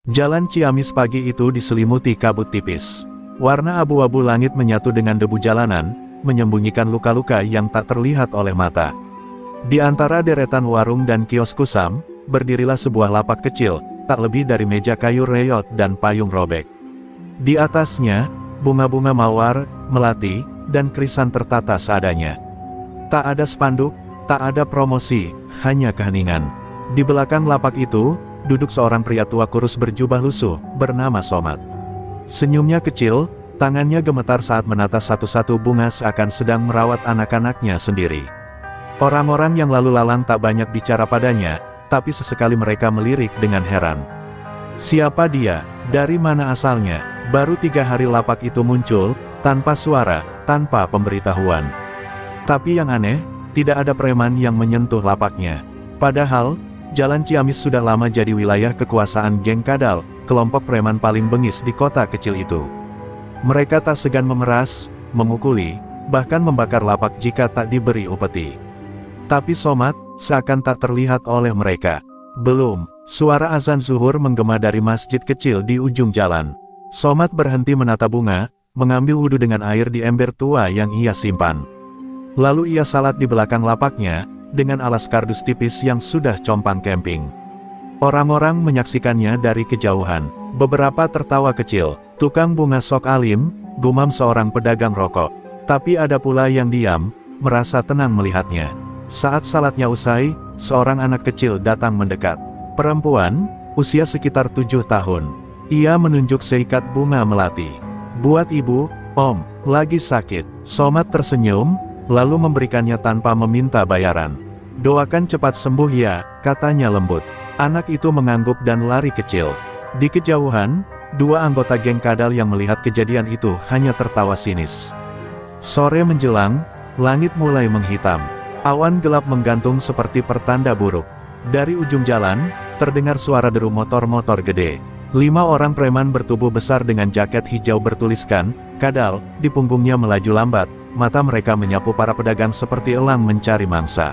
Jalan Ciamis pagi itu diselimuti kabut tipis. Warna abu-abu langit menyatu dengan debu jalanan, menyembunyikan luka-luka yang tak terlihat oleh mata. Di antara deretan warung dan kios kusam, berdirilah sebuah lapak kecil, tak lebih dari meja kayu reyot dan payung robek. Di atasnya, bunga-bunga mawar, melati, dan krisan tertata seadanya. Tak ada spanduk, tak ada promosi, hanya keheningan. Di belakang lapak itu, duduk seorang pria tua kurus berjubah lusuh, bernama Somad. Senyumnya kecil, tangannya gemetar saat menata satu-satu bunga seakan sedang merawat anak-anaknya sendiri. Orang-orang yang lalu lalang tak banyak bicara padanya, tapi sesekali mereka melirik dengan heran. Siapa dia? Dari mana asalnya? Baru 3 hari lapak itu muncul, tanpa suara, tanpa pemberitahuan. Tapi yang aneh, tidak ada preman yang menyentuh lapaknya. Padahal, Jalan Ciamis sudah lama jadi wilayah kekuasaan geng Kadal, kelompok preman paling bengis di kota kecil itu. Mereka tak segan memeras, memukuli, bahkan membakar lapak jika tak diberi upeti. Tapi Somad, seakan tak terlihat oleh mereka. Belum, suara azan zuhur menggema dari masjid kecil di ujung jalan. Somad berhenti menata bunga, mengambil wudhu dengan air di ember tua yang ia simpan. Lalu ia salat di belakang lapaknya, dengan alas kardus tipis yang sudah compan camping. Orang-orang menyaksikannya dari kejauhan. Beberapa tertawa kecil. Tukang bunga sok alim, gumam seorang pedagang rokok. Tapi ada pula yang diam, merasa tenang melihatnya. Saat salatnya usai, seorang anak kecil datang mendekat. Perempuan, usia sekitar 7 tahun. Ia menunjuk seikat bunga melati. Buat ibu, om, lagi sakit. Somad tersenyum, lalu memberikannya tanpa meminta bayaran. Doakan cepat sembuh ya, katanya lembut. Anak itu mengangguk dan lari kecil. Di kejauhan, 2 anggota geng Kadal yang melihat kejadian itu hanya tertawa sinis. Sore menjelang, langit mulai menghitam. Awan gelap menggantung seperti pertanda buruk. Dari ujung jalan, terdengar suara deru motor-motor gede. 5 orang preman bertubuh besar dengan jaket hijau bertuliskan Kadal di punggungnya melaju lambat. Mata mereka menyapu para pedagang seperti elang mencari mangsa.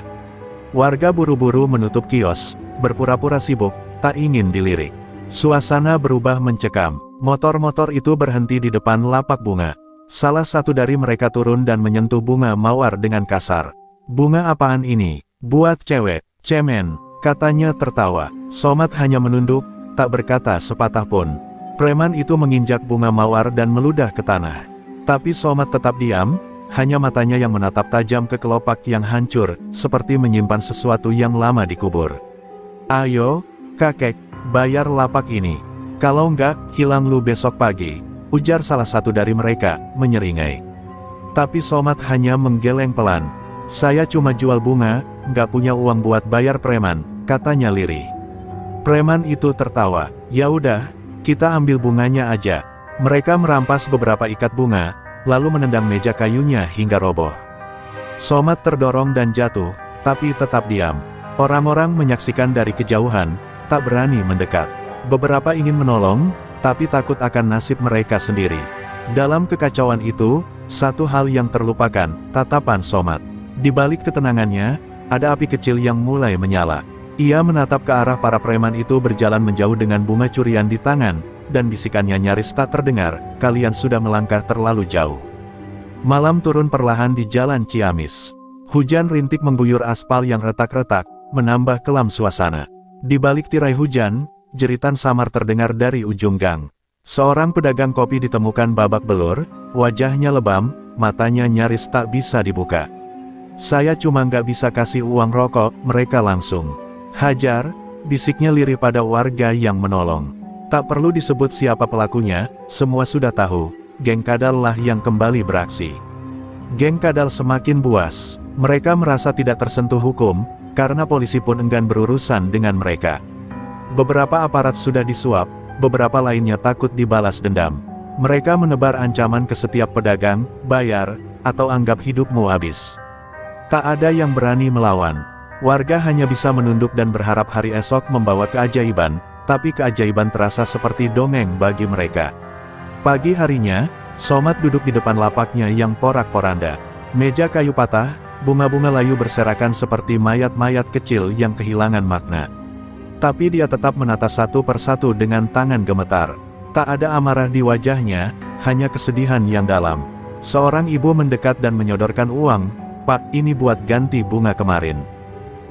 Warga buru-buru menutup kios, berpura-pura sibuk, tak ingin dilirik. Suasana berubah mencekam. Motor-motor itu berhenti di depan lapak bunga. Salah satu dari mereka turun dan menyentuh bunga mawar dengan kasar. Bunga apaan ini? Buat cewek, cemen, katanya tertawa. Somad hanya menunduk, tak berkata sepatah pun. Preman itu menginjak bunga mawar dan meludah ke tanah. Tapi Somad tetap diam, hanya matanya yang menatap tajam ke kelopak yang hancur, seperti menyimpan sesuatu yang lama dikubur. Ayo, kakek, bayar lapak ini. Kalau enggak, hilang lu besok pagi, ujar salah satu dari mereka, menyeringai. Tapi Somad hanya menggeleng pelan. Saya cuma jual bunga, nggak punya uang buat bayar preman, katanya lirih. Preman itu tertawa. Ya udah, kita ambil bunganya aja. Mereka merampas beberapa ikat bunga, lalu menendang meja kayunya hingga roboh. Somad terdorong dan jatuh, tapi tetap diam. Orang-orang menyaksikan dari kejauhan, tak berani mendekat. Beberapa ingin menolong, tapi takut akan nasib mereka sendiri. Dalam kekacauan itu, satu hal yang terlupakan, tatapan Somad. Di balik ketenangannya, ada api kecil yang mulai menyala. Ia menatap ke arah para preman itu berjalan menjauh dengan bunga curian di tangan, dan bisikannya nyaris tak terdengar, kalian sudah melangkah terlalu jauh. Malam turun perlahan di jalan Ciamis. Hujan rintik mengguyur aspal yang retak-retak, menambah kelam suasana. Di balik tirai hujan, jeritan samar terdengar dari ujung gang. Seorang pedagang kopi ditemukan babak belur, wajahnya lebam, matanya nyaris tak bisa dibuka. Saya cuma nggak bisa kasih uang rokok, mereka langsung hajar, bisiknya lirih pada warga yang menolong. Tak perlu disebut siapa pelakunya, semua sudah tahu, geng Kadal lah yang kembali beraksi. Geng Kadal semakin buas, mereka merasa tidak tersentuh hukum, karena polisi pun enggan berurusan dengan mereka. Beberapa aparat sudah disuap, beberapa lainnya takut dibalas dendam. Mereka menebar ancaman ke setiap pedagang, bayar, atau anggap hidupmu habis. Tak ada yang berani melawan. Warga hanya bisa menunduk dan berharap hari esok membawa keajaiban, tapi keajaiban terasa seperti dongeng bagi mereka. Pagi harinya, Somad duduk di depan lapaknya yang porak-poranda. Meja kayu patah, bunga-bunga layu berserakan seperti mayat-mayat kecil yang kehilangan makna. Tapi dia tetap menata satu persatu dengan tangan gemetar. Tak ada amarah di wajahnya, hanya kesedihan yang dalam. Seorang ibu mendekat dan menyodorkan uang. "Pak, ini buat ganti bunga kemarin."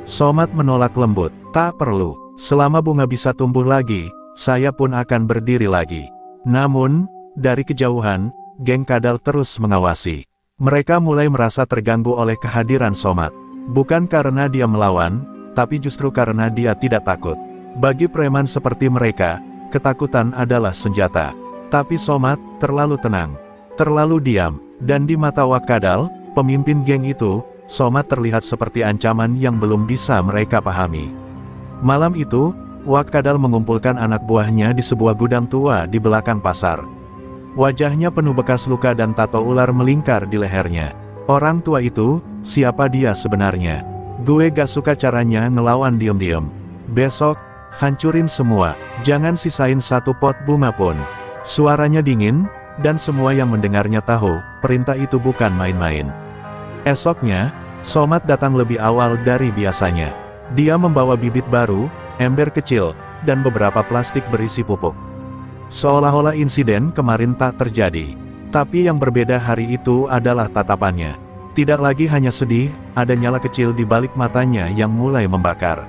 Somat menolak lembut. "Tak perlu. Selama bunga bisa tumbuh lagi, saya pun akan berdiri lagi." Namun, dari kejauhan, geng kadal terus mengawasi. Mereka mulai merasa terganggu oleh kehadiran Somat. Bukan karena dia melawan, tapi justru karena dia tidak takut. Bagi preman seperti mereka, ketakutan adalah senjata. Tapi Somat terlalu tenang, terlalu diam, dan di mata Wak Kadal, pemimpin geng itu, Somat terlihat seperti ancaman yang belum bisa mereka pahami. Malam itu, Wak Kadal mengumpulkan anak buahnya di sebuah gudang tua di belakang pasar. Wajahnya penuh bekas luka dan tato ular melingkar di lehernya. "Orang tua itu, siapa dia sebenarnya? Gue gak suka caranya ngelawan diem-diem. Besok, hancurin semua, jangan sisain satu pot bunga pun." Suaranya dingin, dan semua yang mendengarnya tahu, perintah itu bukan main-main. Esoknya, Somat datang lebih awal dari biasanya. Dia membawa bibit baru, ember kecil, dan beberapa plastik berisi pupuk. Seolah-olah insiden kemarin tak terjadi. Tapi yang berbeda hari itu adalah tatapannya. Tidak lagi hanya sedih, ada nyala kecil di balik matanya yang mulai membakar.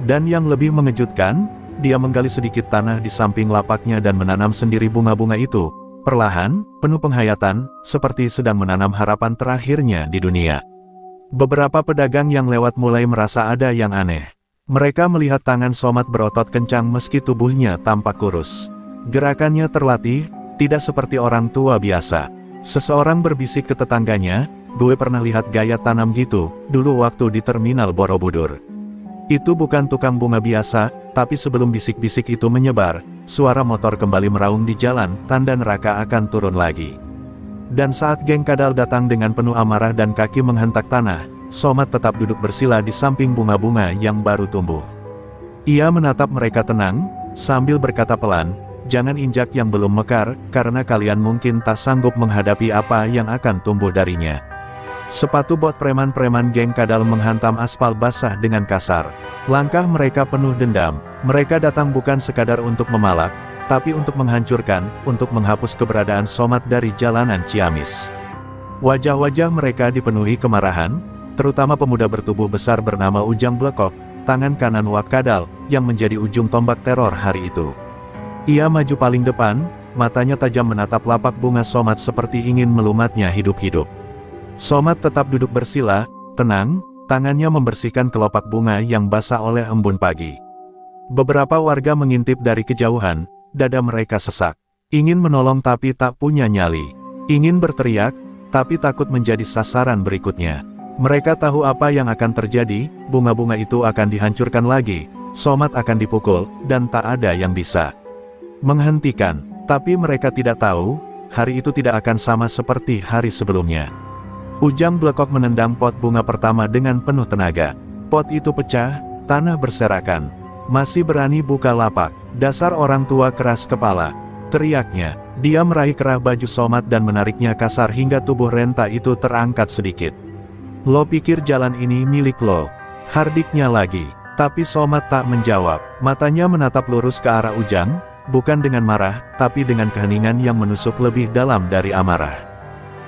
Dan yang lebih mengejutkan, dia menggali sedikit tanah di samping lapaknya dan menanam sendiri bunga-bunga itu. Perlahan, penuh penghayatan, seperti sedang menanam harapan terakhirnya di dunia. Beberapa pedagang yang lewat mulai merasa ada yang aneh. Mereka melihat tangan Somat berotot kencang meski tubuhnya tampak kurus. Gerakannya terlatih, tidak seperti orang tua biasa. Seseorang berbisik ke tetangganya, "Gue pernah lihat gaya tanam gitu, dulu waktu di terminal Borobudur." Itu bukan tukang bunga biasa, tapi sebelum bisik-bisik itu menyebar, suara motor kembali meraung di jalan, tanda neraka akan turun lagi. Dan saat geng kadal datang dengan penuh amarah dan kaki menghentak tanah, Somat tetap duduk bersila di samping bunga-bunga yang baru tumbuh. Ia menatap mereka tenang, sambil berkata pelan, "Jangan injak yang belum mekar, karena kalian mungkin tak sanggup menghadapi apa yang akan tumbuh darinya." Sepatu bot preman-preman geng kadal menghantam aspal basah dengan kasar. Langkah mereka penuh dendam. Mereka datang bukan sekadar untuk memalak, tapi untuk menghancurkan, untuk menghapus keberadaan Somat dari jalanan Ciamis. Wajah-wajah mereka dipenuhi kemarahan, terutama pemuda bertubuh besar bernama Ujang Blekok, tangan kanan Wak Kadal, yang menjadi ujung tombak teror hari itu. Ia maju paling depan, matanya tajam menatap lapak bunga Somat seperti ingin melumatnya hidup-hidup. Somat tetap duduk bersila, tenang, tangannya membersihkan kelopak bunga yang basah oleh embun pagi. Beberapa warga mengintip dari kejauhan, dada mereka sesak. Ingin menolong tapi tak punya nyali. Ingin berteriak, tapi takut menjadi sasaran berikutnya. Mereka tahu apa yang akan terjadi, bunga-bunga itu akan dihancurkan lagi, Somat akan dipukul, dan tak ada yang bisa menghentikan. Tapi mereka tidak tahu, hari itu tidak akan sama seperti hari sebelumnya. Ujang Blekok menendang pot bunga pertama dengan penuh tenaga. Pot itu pecah, tanah berserakan. "Masih berani buka lapak, dasar orang tua keras kepala," teriaknya. Dia meraih kerah baju Somat dan menariknya kasar hingga tubuh renta itu terangkat sedikit. "Lo pikir jalan ini milik lo?" hardiknya lagi. Tapi Somat tak menjawab. Matanya menatap lurus ke arah Ujang, bukan dengan marah, tapi dengan keheningan yang menusuk lebih dalam dari amarah.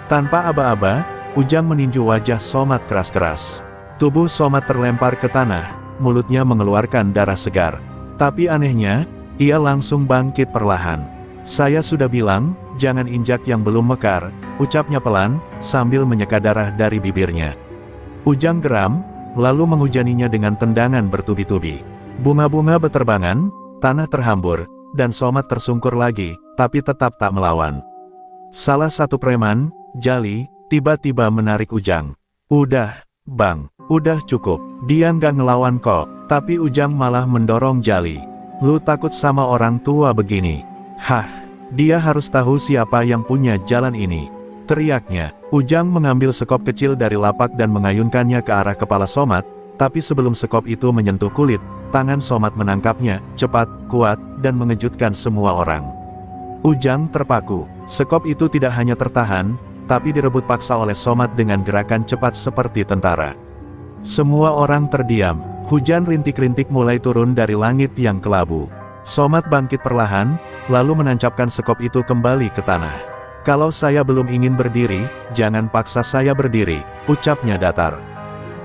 Tanpa aba-aba, Ujang meninju wajah Somat keras-keras. Tubuh Somat terlempar ke tanah, mulutnya mengeluarkan darah segar. Tapi anehnya, ia langsung bangkit perlahan. "Saya sudah bilang, jangan injak yang belum mekar," ucapnya pelan, sambil menyeka darah dari bibirnya. Ujang geram, lalu menghujaninya dengan tendangan bertubi-tubi. Bunga-bunga beterbangan, tanah terhambur, dan Somat tersungkur lagi, tapi tetap tak melawan. Salah satu preman, Jali, tiba-tiba menarik Ujang. "Udah, Bang, udah cukup. Dia nggak ngelawan kok." Tapi Ujang malah mendorong Jali. "Lu takut sama orang tua begini? Hah, dia harus tahu siapa yang punya jalan ini," teriaknya. Ujang mengambil sekop kecil dari lapak dan mengayunkannya ke arah kepala Somat, tapi sebelum sekop itu menyentuh kulit, tangan Somat menangkapnya, cepat, kuat, dan mengejutkan semua orang. Ujang terpaku. Sekop itu tidak hanya tertahan, tapi direbut paksa oleh Somat dengan gerakan cepat seperti tentara. Semua orang terdiam. Hujan rintik-rintik mulai turun dari langit yang kelabu. Somat bangkit perlahan, lalu menancapkan sekop itu kembali ke tanah. "Kalau saya belum ingin berdiri, jangan paksa saya berdiri," ucapnya datar.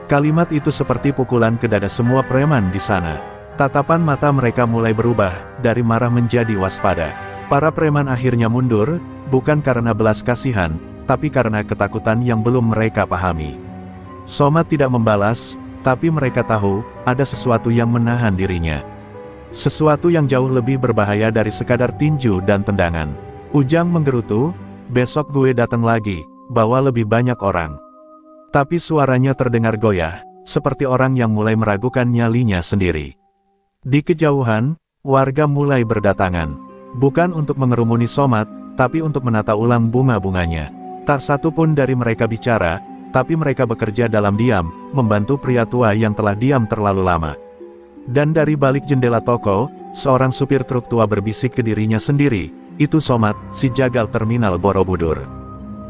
Kalimat itu seperti pukulan ke dada semua preman di sana. Tatapan mata mereka mulai berubah, dari marah menjadi waspada. Para preman akhirnya mundur, bukan karena belas kasihan, tapi karena ketakutan yang belum mereka pahami. Somat tidak membalas, tapi mereka tahu, ada sesuatu yang menahan dirinya. Sesuatu yang jauh lebih berbahaya dari sekadar tinju dan tendangan. Ujang menggerutu, "Besok gue datang lagi, bawa lebih banyak orang." Tapi suaranya terdengar goyah, seperti orang yang mulai meragukan nyalinya sendiri. Di kejauhan, warga mulai berdatangan. Bukan untuk mengerumuni Somat, tapi untuk menata ulang bunga-bunganya. Tak satu pun dari mereka bicara, tapi mereka bekerja dalam diam, membantu pria tua yang telah diam terlalu lama. Dan dari balik jendela toko, seorang supir truk tua berbisik ke dirinya sendiri, "Itu Somat, si jagal terminal Borobudur."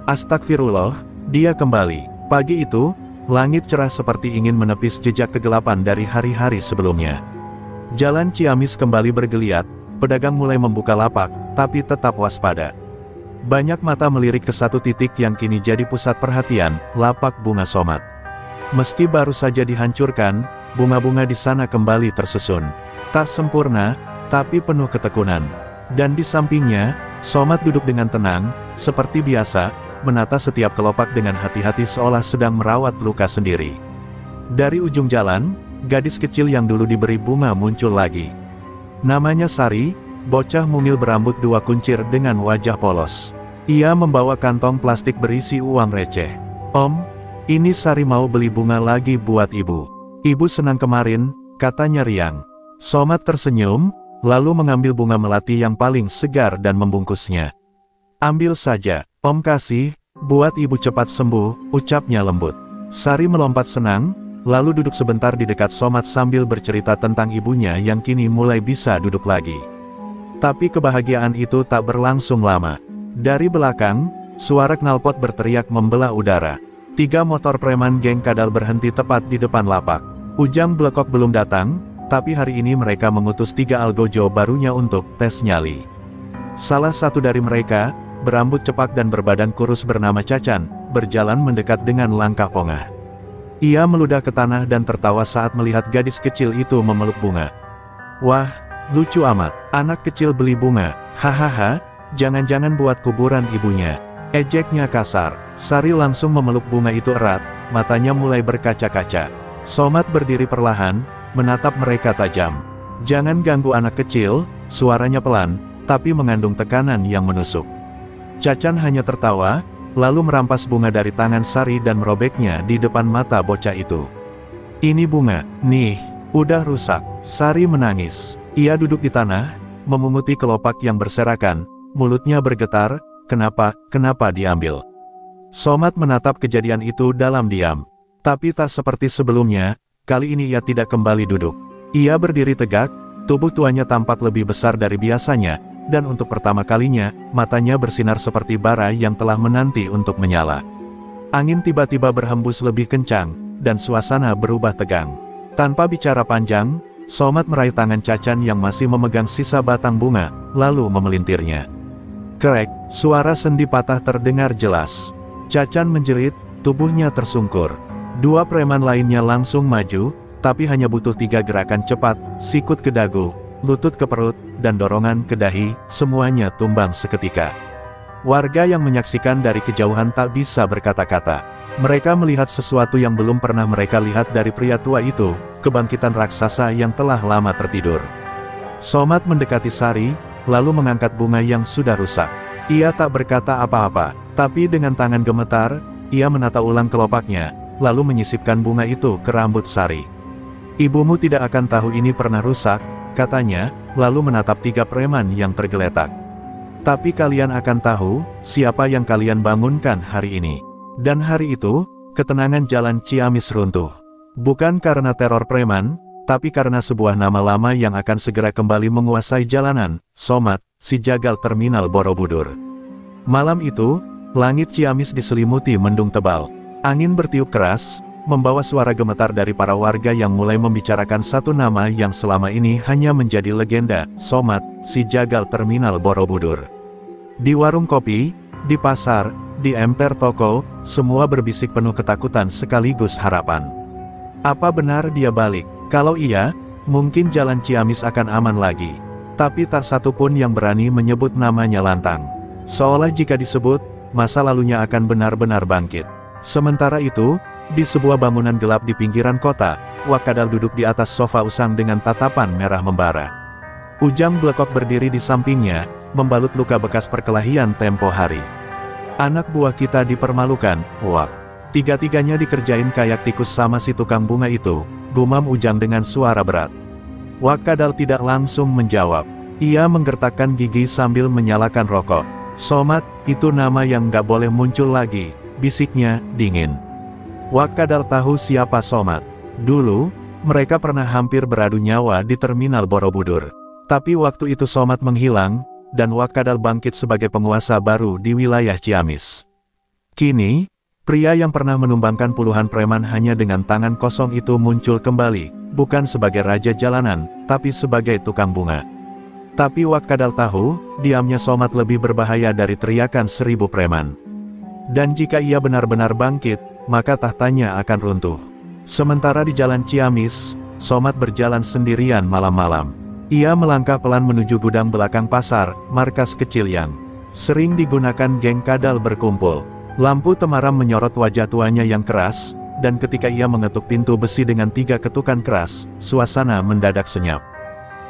Astagfirullah, dia kembali. Pagi itu, langit cerah seperti ingin menepis jejak kegelapan dari hari-hari sebelumnya. Jalan Ciamis kembali bergeliat, pedagang mulai membuka lapak, tapi tetap waspada. Banyak mata melirik ke satu titik yang kini jadi pusat perhatian, lapak bunga Somat. Meski baru saja dihancurkan, bunga-bunga di sana kembali tersusun. Tak sempurna, tapi penuh ketekunan. Dan di sampingnya, Somat duduk dengan tenang, seperti biasa, menata setiap kelopak dengan hati-hati seolah sedang merawat luka sendiri. Dari ujung jalan, gadis kecil yang dulu diberi bunga muncul lagi. Namanya Sari, bocah mungil berambut dua kuncir dengan wajah polos. Ia membawa kantong plastik berisi uang receh. "Om, ini Sari mau beli bunga lagi buat ibu. Ibu senang kemarin," katanya riang. Somat tersenyum, lalu mengambil bunga melati yang paling segar dan membungkusnya. "Ambil saja, Om kasih, buat ibu cepat sembuh," ucapnya lembut. Sari melompat senang, lalu duduk sebentar di dekat Somat sambil bercerita tentang ibunya yang kini mulai bisa duduk lagi. Tapi kebahagiaan itu tak berlangsung lama. Dari belakang, suara knalpot berteriak membelah udara. 3 motor preman geng kadal berhenti tepat di depan lapak. Ujang Blekok belum datang, tapi hari ini mereka mengutus 3 algojo barunya untuk tes nyali. Salah satu dari mereka, berambut cepak dan berbadan kurus bernama Cacan, berjalan mendekat dengan langkah pongah. Ia meludah ke tanah dan tertawa saat melihat gadis kecil itu memeluk bunga. "Wah, lucu amat, anak kecil beli bunga, hahaha, jangan-jangan buat kuburan ibunya," ejeknya kasar. Sari langsung memeluk bunga itu erat, matanya mulai berkaca-kaca. Somat berdiri perlahan, menatap mereka tajam. "Jangan ganggu anak kecil," suaranya pelan, tapi mengandung tekanan yang menusuk. Cacan hanya tertawa, lalu merampas bunga dari tangan Sari dan merobeknya di depan mata bocah itu. "Ini bunga, nih, udah rusak." Sari menangis. Ia duduk di tanah, memunguti kelopak yang berserakan, mulutnya bergetar, kenapa diambil?" Somat menatap kejadian itu dalam diam. Tapi tak seperti sebelumnya, kali ini ia tidak kembali duduk. Ia berdiri tegak, tubuh tuanya tampak lebih besar dari biasanya, dan untuk pertama kalinya, matanya bersinar seperti bara yang telah menanti untuk menyala. Angin tiba-tiba berhembus lebih kencang, dan suasana berubah tegang. Tanpa bicara panjang, Somat meraih tangan Cacan yang masih memegang sisa batang bunga, lalu memelintirnya. Krek, suara sendi patah terdengar jelas. Cacan menjerit, tubuhnya tersungkur. 2 preman lainnya langsung maju, tapi hanya butuh 3 gerakan cepat, sikut ke dagu, lutut ke perut, dan dorongan ke dahi, semuanya tumbang seketika. Warga yang menyaksikan dari kejauhan tak bisa berkata-kata. Mereka melihat sesuatu yang belum pernah mereka lihat dari pria tua itu, kebangkitan raksasa yang telah lama tertidur. Somat mendekati Sari, lalu mengangkat bunga yang sudah rusak. Ia tak berkata apa-apa, tapi dengan tangan gemetar, ia menata ulang kelopaknya, lalu menyisipkan bunga itu ke rambut Sari. "Ibumu tidak akan tahu ini pernah rusak," katanya, lalu menatap 3 preman yang tergeletak. "Tapi kalian akan tahu, siapa yang kalian bangunkan hari ini." Dan hari itu, ketenangan jalan Ciamis runtuh. Bukan karena teror preman, tapi karena sebuah nama lama yang akan segera kembali menguasai jalanan, Somat, si jagal terminal Borobudur. Malam itu, langit Ciamis diselimuti mendung tebal. Angin bertiup keras, membawa suara gemetar dari para warga yang mulai membicarakan satu nama yang selama ini hanya menjadi legenda, Somad, si jagal terminal Borobudur. Di warung kopi, di pasar, di emper toko, semua berbisik penuh ketakutan sekaligus harapan. Apa benar dia balik? Kalau iya, mungkin jalan Ciamis akan aman lagi. Tapi tak satu pun yang berani menyebut namanya lantang. Seolah jika disebut, masa lalunya akan benar-benar bangkit. Sementara itu, di sebuah bangunan gelap di pinggiran kota, Wak Kadal duduk di atas sofa usang dengan tatapan merah membara. Ujang Blekok berdiri di sampingnya, membalut luka bekas perkelahian tempo hari. Anak buah kita dipermalukan, Wak. Tiga-tiganya dikerjain kayak tikus sama si tukang bunga itu, gumam Ujang dengan suara berat. Wak Kadal tidak langsung menjawab. Ia menggertakkan gigi sambil menyalakan rokok. Somad, itu nama yang gak boleh muncul lagi, bisiknya, dingin. Wak Kadal tahu siapa Somad. Dulu, mereka pernah hampir beradu nyawa di terminal Borobudur. Tapi waktu itu Somad menghilang, dan Wak Kadal bangkit sebagai penguasa baru di wilayah Ciamis. Kini, pria yang pernah menumbangkan puluhan preman hanya dengan tangan kosong itu muncul kembali, bukan sebagai raja jalanan, tapi sebagai tukang bunga. Tapi Wak Kadal tahu, diamnya Somad lebih berbahaya dari teriakan 1000 preman. Dan jika ia benar-benar bangkit, maka tahtanya akan runtuh. Sementara di jalan Ciamis, Somad berjalan sendirian malam-malam. Ia melangkah pelan menuju gudang belakang pasar, markas kecil yang sering digunakan geng Kadal berkumpul. Lampu temaram menyorot wajah tuanya yang keras, dan ketika ia mengetuk pintu besi dengan 3 ketukan keras, suasana mendadak senyap.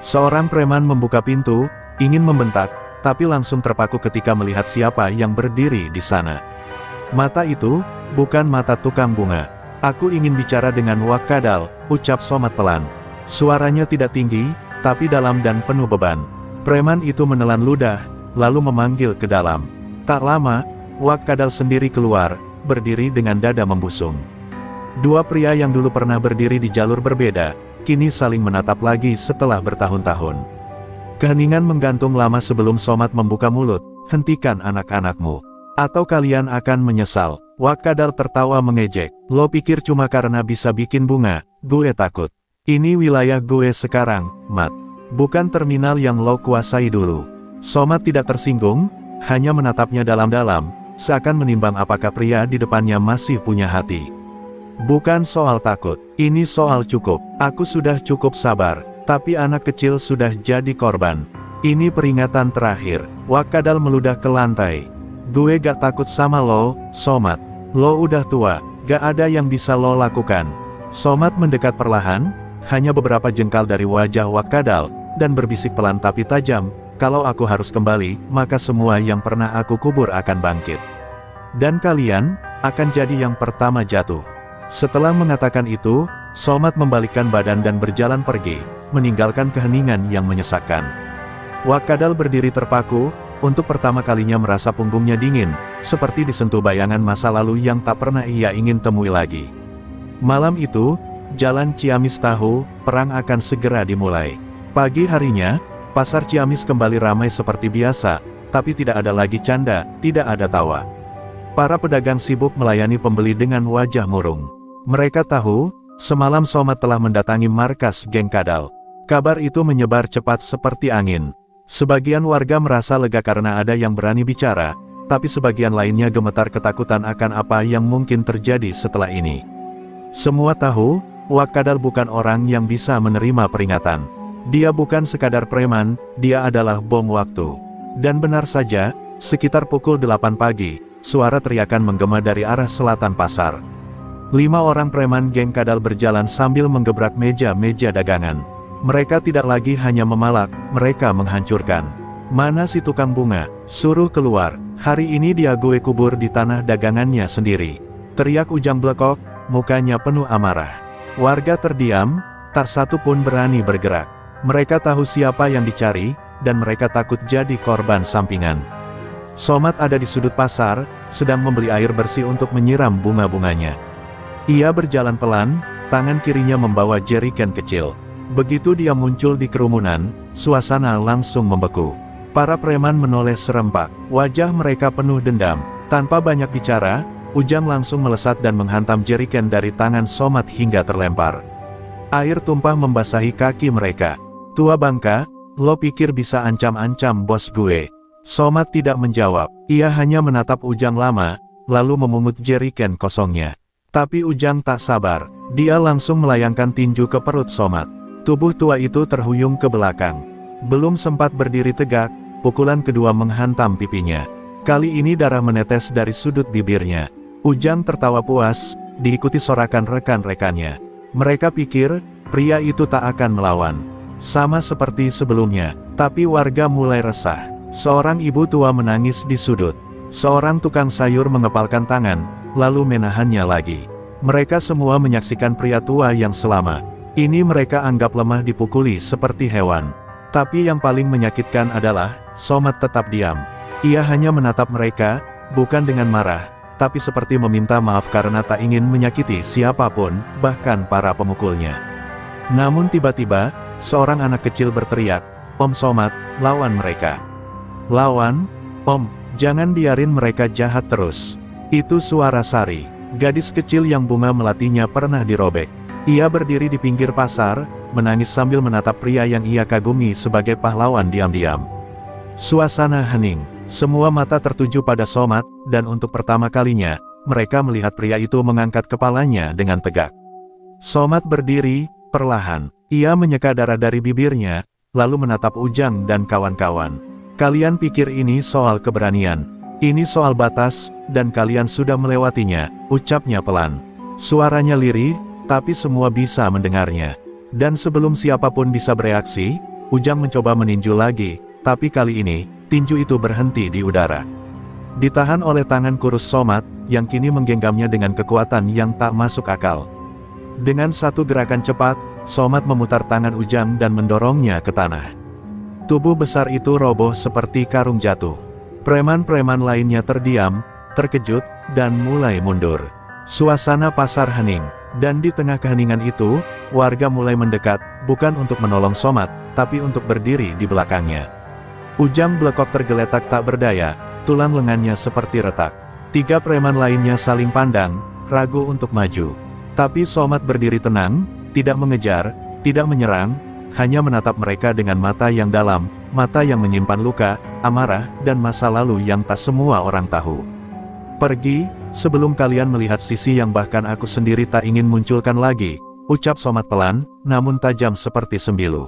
Seorang preman membuka pintu, ingin membentak, tapi langsung terpaku ketika melihat siapa yang berdiri di sana. Mata itu, bukan mata tukang bunga. Aku ingin bicara dengan Wak Kadal, ucap Somad pelan. Suaranya tidak tinggi, tapi dalam dan penuh beban. Preman itu menelan ludah, lalu memanggil ke dalam. Tak lama, Wak Kadal sendiri keluar, berdiri dengan dada membusung. Dua pria yang dulu pernah berdiri di jalur berbeda, kini saling menatap lagi setelah bertahun-tahun. Keheningan menggantung lama sebelum Somad membuka mulut. Hentikan anak-anakmu, atau kalian akan menyesal. Wak Kadal tertawa mengejek. Lo pikir cuma karena bisa bikin bunga, gue takut. Ini wilayah gue sekarang, Mat. Bukan terminal yang lo kuasai dulu. Somad tidak tersinggung, hanya menatapnya dalam-dalam, seakan menimbang apakah pria di depannya masih punya hati. Bukan soal takut, ini soal cukup. Aku sudah cukup sabar, tapi anak kecil sudah jadi korban. Ini peringatan terakhir. Wak Kadal meludah ke lantai. Gue gak takut sama lo, Somad. Lo udah tua, gak ada yang bisa lo lakukan. Somad mendekat perlahan, hanya beberapa jengkal dari wajah Wak Kadal, dan berbisik pelan tapi tajam, kalau aku harus kembali, maka semua yang pernah aku kubur akan bangkit. Dan kalian, akan jadi yang pertama jatuh. Setelah mengatakan itu, Somad membalikkan badan dan berjalan pergi, meninggalkan keheningan yang menyesakkan. Wak Kadal berdiri terpaku, untuk pertama kalinya merasa punggungnya dingin, seperti disentuh bayangan masa lalu yang tak pernah ia ingin temui lagi. Malam itu, jalan Ciamis tahu, perang akan segera dimulai. Pagi harinya, pasar Ciamis kembali ramai seperti biasa, tapi tidak ada lagi canda, tidak ada tawa. Para pedagang sibuk melayani pembeli dengan wajah murung. Mereka tahu, semalam Somad telah mendatangi markas geng Kadal. Kabar itu menyebar cepat seperti angin. Sebagian warga merasa lega karena ada yang berani bicara, tapi sebagian lainnya gemetar ketakutan akan apa yang mungkin terjadi setelah ini. Semua tahu, Wak Kadal bukan orang yang bisa menerima peringatan. Dia bukan sekadar preman, dia adalah bom waktu. Dan benar saja, sekitar pukul 8 pagi, suara teriakan menggema dari arah selatan pasar. 5 orang preman geng Kadal berjalan sambil menggebrak meja-meja dagangan. Mereka tidak lagi hanya memalak, mereka menghancurkan. Mana si tukang bunga? Suruh keluar. Hari ini dia gue kubur di tanah dagangannya sendiri. Teriak Ujang Blekok, mukanya penuh amarah. Warga terdiam, tak satu pun berani bergerak. Mereka tahu siapa yang dicari, dan mereka takut jadi korban sampingan. Somad ada di sudut pasar, sedang membeli air bersih untuk menyiram bunga-bunganya. Ia berjalan pelan, tangan kirinya membawa jerigen kecil. Begitu dia muncul di kerumunan, suasana langsung membeku. Para preman menoleh serempak, wajah mereka penuh dendam. Tanpa banyak bicara, Ujang langsung melesat dan menghantam jeriken dari tangan Somat hingga terlempar. Air tumpah membasahi kaki mereka. "Tua bangka, lo pikir bisa ancam-ancam bos gue?" Somat tidak menjawab, ia hanya menatap Ujang lama, lalu memungut jeriken kosongnya. Tapi Ujang tak sabar, dia langsung melayangkan tinju ke perut Somat. Tubuh tua itu terhuyung ke belakang. Belum sempat berdiri tegak, pukulan kedua menghantam pipinya. Kali ini darah menetes dari sudut bibirnya. Ujang tertawa puas, diikuti sorakan rekan-rekannya. Mereka pikir, pria itu tak akan melawan. Sama seperti sebelumnya, tapi warga mulai resah. Seorang ibu tua menangis di sudut. Seorang tukang sayur mengepalkan tangan, lalu menahannya lagi. Mereka semua menyaksikan pria tua yang selama ini mereka anggap lemah dipukuli seperti hewan. Tapi yang paling menyakitkan adalah, Somat tetap diam. Ia hanya menatap mereka, bukan dengan marah, tapi seperti meminta maaf karena tak ingin menyakiti siapapun, bahkan para pemukulnya. Namun tiba-tiba, seorang anak kecil berteriak, "Om Somat, lawan mereka. Lawan, Om, jangan biarin mereka jahat terus." Itu suara Sari, gadis kecil yang bunga melatinya pernah dirobek. Ia berdiri di pinggir pasar, menangis sambil menatap pria yang ia kagumi sebagai pahlawan diam-diam. Suasana hening. Semua mata tertuju pada Somat, dan untuk pertama kalinya, mereka melihat pria itu mengangkat kepalanya dengan tegak. Somat berdiri, perlahan. Ia menyeka darah dari bibirnya, lalu menatap Ujang dan kawan-kawan. "Kalian pikir ini soal keberanian? Ini soal batas, dan kalian sudah melewatinya," ucapnya pelan. Suaranya lirih, tapi semua bisa mendengarnya. Dan sebelum siapapun bisa bereaksi, Ujang mencoba meninju lagi, tapi kali ini, tinju itu berhenti di udara. Ditahan oleh tangan kurus Somat, yang kini menggenggamnya dengan kekuatan yang tak masuk akal. Dengan satu gerakan cepat, Somat memutar tangan Ujang dan mendorongnya ke tanah. Tubuh besar itu roboh seperti karung jatuh. Preman-preman lainnya terdiam, terkejut, dan mulai mundur. Suasana pasar hening, dan di tengah keheningan itu, warga mulai mendekat, bukan untuk menolong Somat, tapi untuk berdiri di belakangnya. Ujang blekok tergeletak tak berdaya, tulang lengannya seperti retak. 3 preman lainnya saling pandang, ragu untuk maju. Tapi Somat berdiri tenang, tidak mengejar, tidak menyerang, hanya menatap mereka dengan mata yang dalam, mata yang menyimpan luka, amarah, dan masa lalu yang tak semua orang tahu. "Pergi, sebelum kalian melihat sisi yang bahkan aku sendiri tak ingin munculkan lagi," ucap Somat pelan, namun tajam seperti sembilu.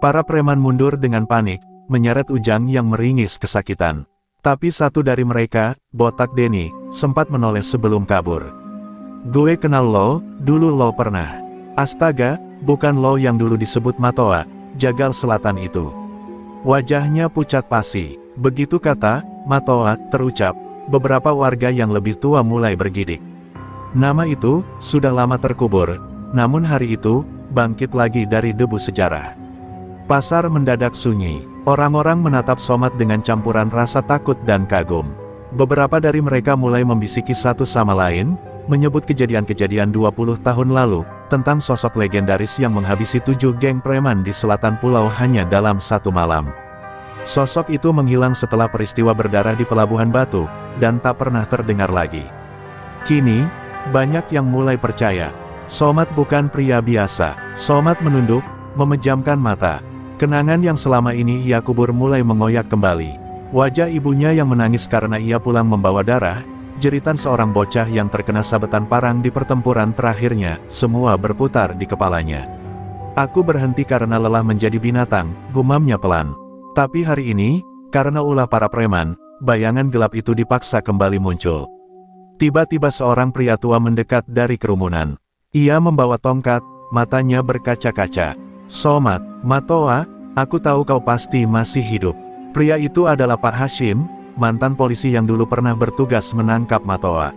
Para preman mundur dengan panik, menyeret Ujang yang meringis kesakitan. Tapi satu dari mereka, botak Denny, sempat menoleh sebelum kabur. "Gue kenal lo, dulu lo pernah. Astaga, bukan lo yang dulu disebut Matoa, jagal selatan itu." Wajahnya pucat pasi. Begitu kata Matoa terucap, beberapa warga yang lebih tua mulai bergidik. Nama itu sudah lama terkubur, namun hari itu bangkit lagi dari debu sejarah. Pasar mendadak sunyi. Orang-orang menatap Somat dengan campuran rasa takut dan kagum. Beberapa dari mereka mulai membisiki satu sama lain, menyebut kejadian-kejadian 20 tahun lalu, tentang sosok legendaris yang menghabisi 7 geng preman di selatan pulau hanya dalam satu malam. Sosok itu menghilang setelah peristiwa berdarah di Pelabuhan Batu, dan tak pernah terdengar lagi. Kini, banyak yang mulai percaya, Somat bukan pria biasa. Somat menunduk, memejamkan mata. Kenangan yang selama ini ia kubur mulai mengoyak kembali. Wajah ibunya yang menangis karena ia pulang membawa darah, jeritan seorang bocah yang terkena sabetan parang di pertempuran terakhirnya, semua berputar di kepalanya. "Aku berhenti karena lelah menjadi binatang," gumamnya pelan. Tapi hari ini, karena ulah para preman, bayangan gelap itu dipaksa kembali muncul. Tiba-tiba seorang pria tua mendekat dari kerumunan. Ia membawa tongkat, matanya berkaca-kaca. "Somat, Matoa, aku tahu kau pasti masih hidup." Pria itu adalah Pak Hashim, mantan polisi yang dulu pernah bertugas menangkap Matoa.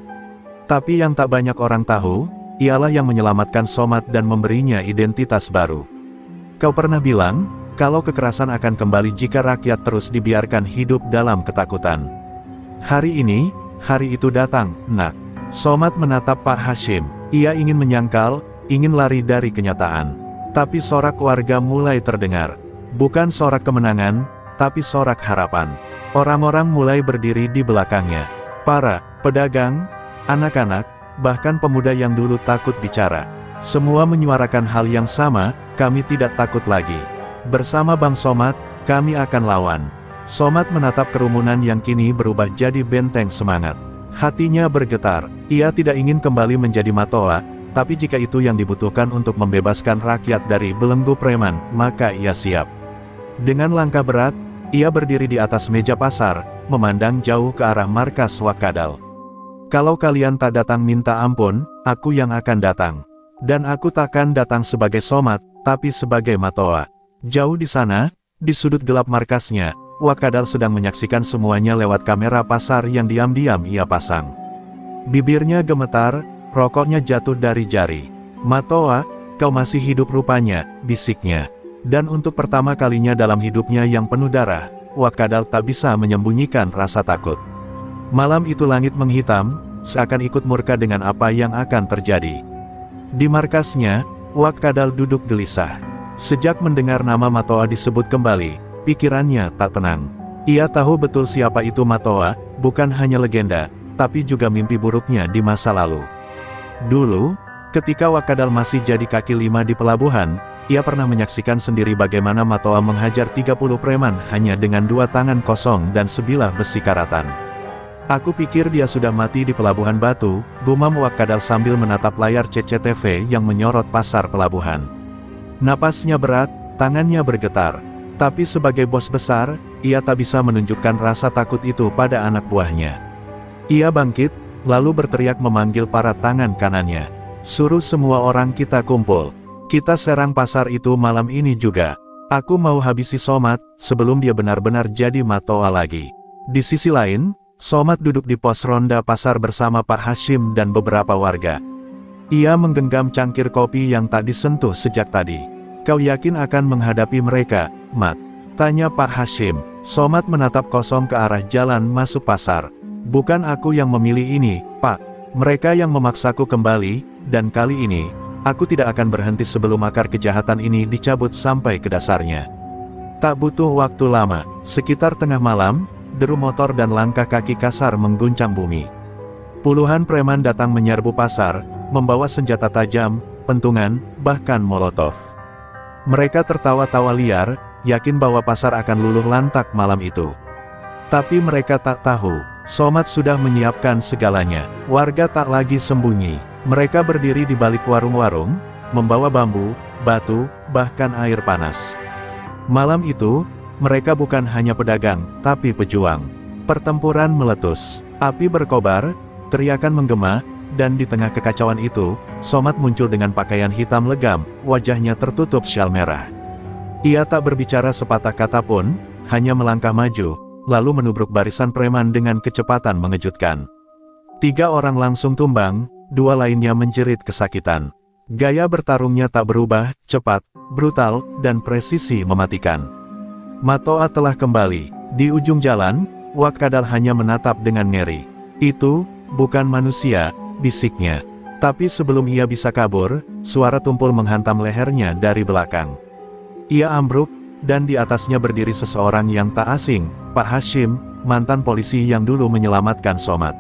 Tapi yang tak banyak orang tahu, ialah yang menyelamatkan Somat dan memberinya identitas baru. "Kau pernah bilang, kalau kekerasan akan kembali jika rakyat terus dibiarkan hidup dalam ketakutan. Hari ini, hari itu datang, nak." Somat menatap Pak Hashim. Ia ingin menyangkal, ingin lari dari kenyataan. Tapi sorak warga mulai terdengar. Bukan sorak kemenangan, tapi sorak harapan. Orang-orang mulai berdiri di belakangnya. Para pedagang, Anak-anak, bahkan pemuda yang dulu takut bicara, semua menyuarakan hal yang sama, kami tidak takut lagi. Bersama Bang Somad, kami akan lawan. Somad menatap kerumunan yang kini berubah jadi benteng semangat. Hatinya bergetar, ia tidak ingin kembali menjadi Matoa, tapi jika itu yang dibutuhkan untuk membebaskan rakyat dari belenggu preman, maka ia siap. Dengan langkah berat, ia berdiri di atas meja pasar, memandang jauh ke arah markas Wakadal. Kalau kalian tak datang minta ampun, aku yang akan datang. Dan aku takkan datang sebagai Somad, tapi sebagai Matoa. Jauh di sana, di sudut gelap markasnya, Wakadal sedang menyaksikan semuanya lewat kamera pasar yang diam-diam ia pasang. Bibirnya gemetar, rokoknya jatuh dari jari. "Matoa, kau masih hidup rupanya," bisiknya. Dan untuk pertama kalinya dalam hidupnya yang penuh darah, Wakadal tak bisa menyembunyikan rasa takut. Malam itu langit menghitam, seakan ikut murka dengan apa yang akan terjadi. Di markasnya, Wakadal duduk gelisah. Sejak mendengar nama Matoa disebut kembali, pikirannya tak tenang. Ia tahu betul siapa itu Matoa, bukan hanya legenda, tapi juga mimpi buruknya di masa lalu. Dulu, ketika Wakadal masih jadi kaki lima di pelabuhan, ia pernah menyaksikan sendiri bagaimana Matoa menghajar 30 preman hanya dengan 2 tangan kosong dan sebilah besi karatan. "Aku pikir dia sudah mati di pelabuhan batu," gumam Wakadal sambil menatap layar CCTV yang menyorot pasar pelabuhan. Napasnya berat, tangannya bergetar. Tapi sebagai bos besar, ia tak bisa menunjukkan rasa takut itu pada anak buahnya. Ia bangkit, lalu berteriak memanggil para tangan kanannya. "Suruh semua orang kita kumpul. Kita serang pasar itu malam ini juga. Aku mau habisi Somad, sebelum dia benar-benar jadi Matoa lagi." Di sisi lain, Somad duduk di pos ronda pasar bersama Pak Hashim dan beberapa warga. Ia menggenggam cangkir kopi yang tak disentuh sejak tadi. "Kau yakin akan menghadapi mereka, Mat?" tanya Pak Hashim. Somad menatap kosong ke arah jalan masuk pasar. "Bukan aku yang memilih ini, Pak. Mereka yang memaksaku kembali, dan kali ini, aku tidak akan berhenti sebelum akar kejahatan ini dicabut sampai ke dasarnya." Tak butuh waktu lama, sekitar tengah malam, deru motor dan langkah kaki kasar mengguncang bumi. Puluhan preman datang menyerbu pasar, membawa senjata tajam, pentungan, bahkan molotov. Mereka tertawa-tawa liar, yakin bahwa pasar akan luluh lantak malam itu. Tapi mereka tak tahu, Somad sudah menyiapkan segalanya. Warga tak lagi sembunyi. Mereka berdiri di balik warung-warung, membawa bambu, batu, bahkan air panas. Malam itu, mereka bukan hanya pedagang, tapi pejuang. Pertempuran meletus, api berkobar, teriakan menggema, dan di tengah kekacauan itu, Somad muncul dengan pakaian hitam legam, wajahnya tertutup syal merah. Ia tak berbicara sepatah kata pun, hanya melangkah maju, lalu menubruk barisan preman dengan kecepatan mengejutkan. 3 orang langsung tumbang, 2 lainnya menjerit kesakitan. Gaya bertarungnya tak berubah, cepat, brutal, dan presisi mematikan. Matoa telah kembali. Di ujung jalan, Wakadal hanya menatap dengan ngeri. "Itu, bukan manusia," bisiknya. Tapi sebelum ia bisa kabur, suara tumpul menghantam lehernya dari belakang. Ia ambruk, dan di atasnya berdiri seseorang yang tak asing, Pak Hashim, mantan polisi yang dulu menyelamatkan Somad.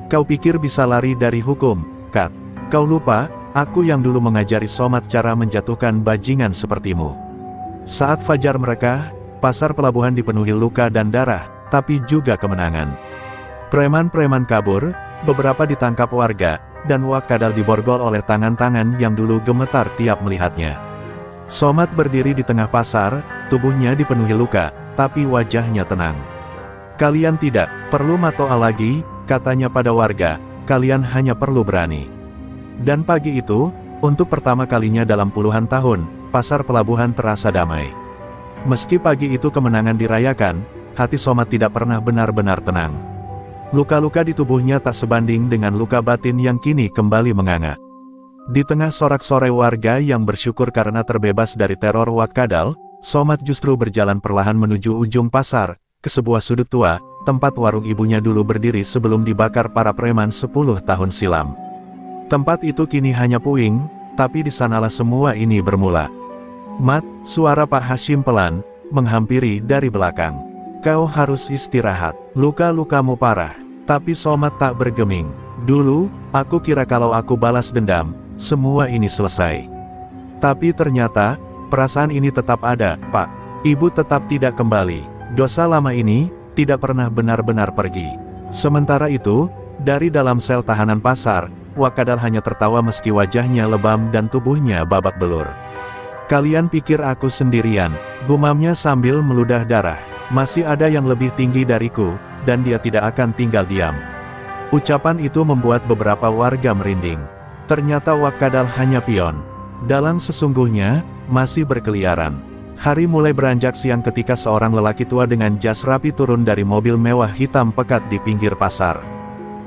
"Kau pikir bisa lari dari hukum, Kat? Kau lupa, aku yang dulu mengajari Somad cara menjatuhkan bajingan sepertimu." Saat fajar mereka, pasar pelabuhan dipenuhi luka dan darah, tapi juga kemenangan. Preman-preman kabur, beberapa ditangkap warga, dan Wakadal diborgol oleh tangan-tangan yang dulu gemetar tiap melihatnya. Somad berdiri di tengah pasar, tubuhnya dipenuhi luka, tapi wajahnya tenang. "Kalian tidak perlu Matoa lagi," katanya pada warga, "kalian hanya perlu berani." Dan pagi itu, untuk pertama kalinya dalam puluhan tahun, pasar pelabuhan terasa damai. Meski pagi itu kemenangan dirayakan, hati Somad tidak pernah benar-benar tenang. Luka-luka di tubuhnya tak sebanding dengan luka batin yang kini kembali menganga. Di tengah sorak-sorai warga yang bersyukur karena terbebas dari teror Wakadal, Somad justru berjalan perlahan menuju ujung pasar, ke sebuah sudut tua, tempat warung ibunya dulu berdiri sebelum dibakar para preman 10 tahun silam. Tempat itu kini hanya puing, tapi di sanalah semua ini bermula. "Mat," suara Pak Hashim pelan, menghampiri dari belakang. "Kau harus istirahat, luka-lukamu parah." Tapi Somad tak bergeming. Dulu, aku kira kalau aku balas dendam, semua ini selesai. Tapi ternyata, perasaan ini tetap ada, Pak. Ibu tetap tidak kembali. Dosa lama ini, tidak pernah benar-benar pergi. Sementara itu, dari dalam sel tahanan pasar, Wakadal hanya tertawa meski wajahnya lebam dan tubuhnya babak belur. Kalian pikir aku sendirian, gumamnya sambil meludah darah. Masih ada yang lebih tinggi dariku, dan dia tidak akan tinggal diam. Ucapan itu membuat beberapa warga merinding. Ternyata Wakadal hanya pion. Dalang sesungguhnya, masih berkeliaran. Hari mulai beranjak siang ketika seorang lelaki tua dengan jas rapi turun dari mobil mewah hitam pekat di pinggir pasar.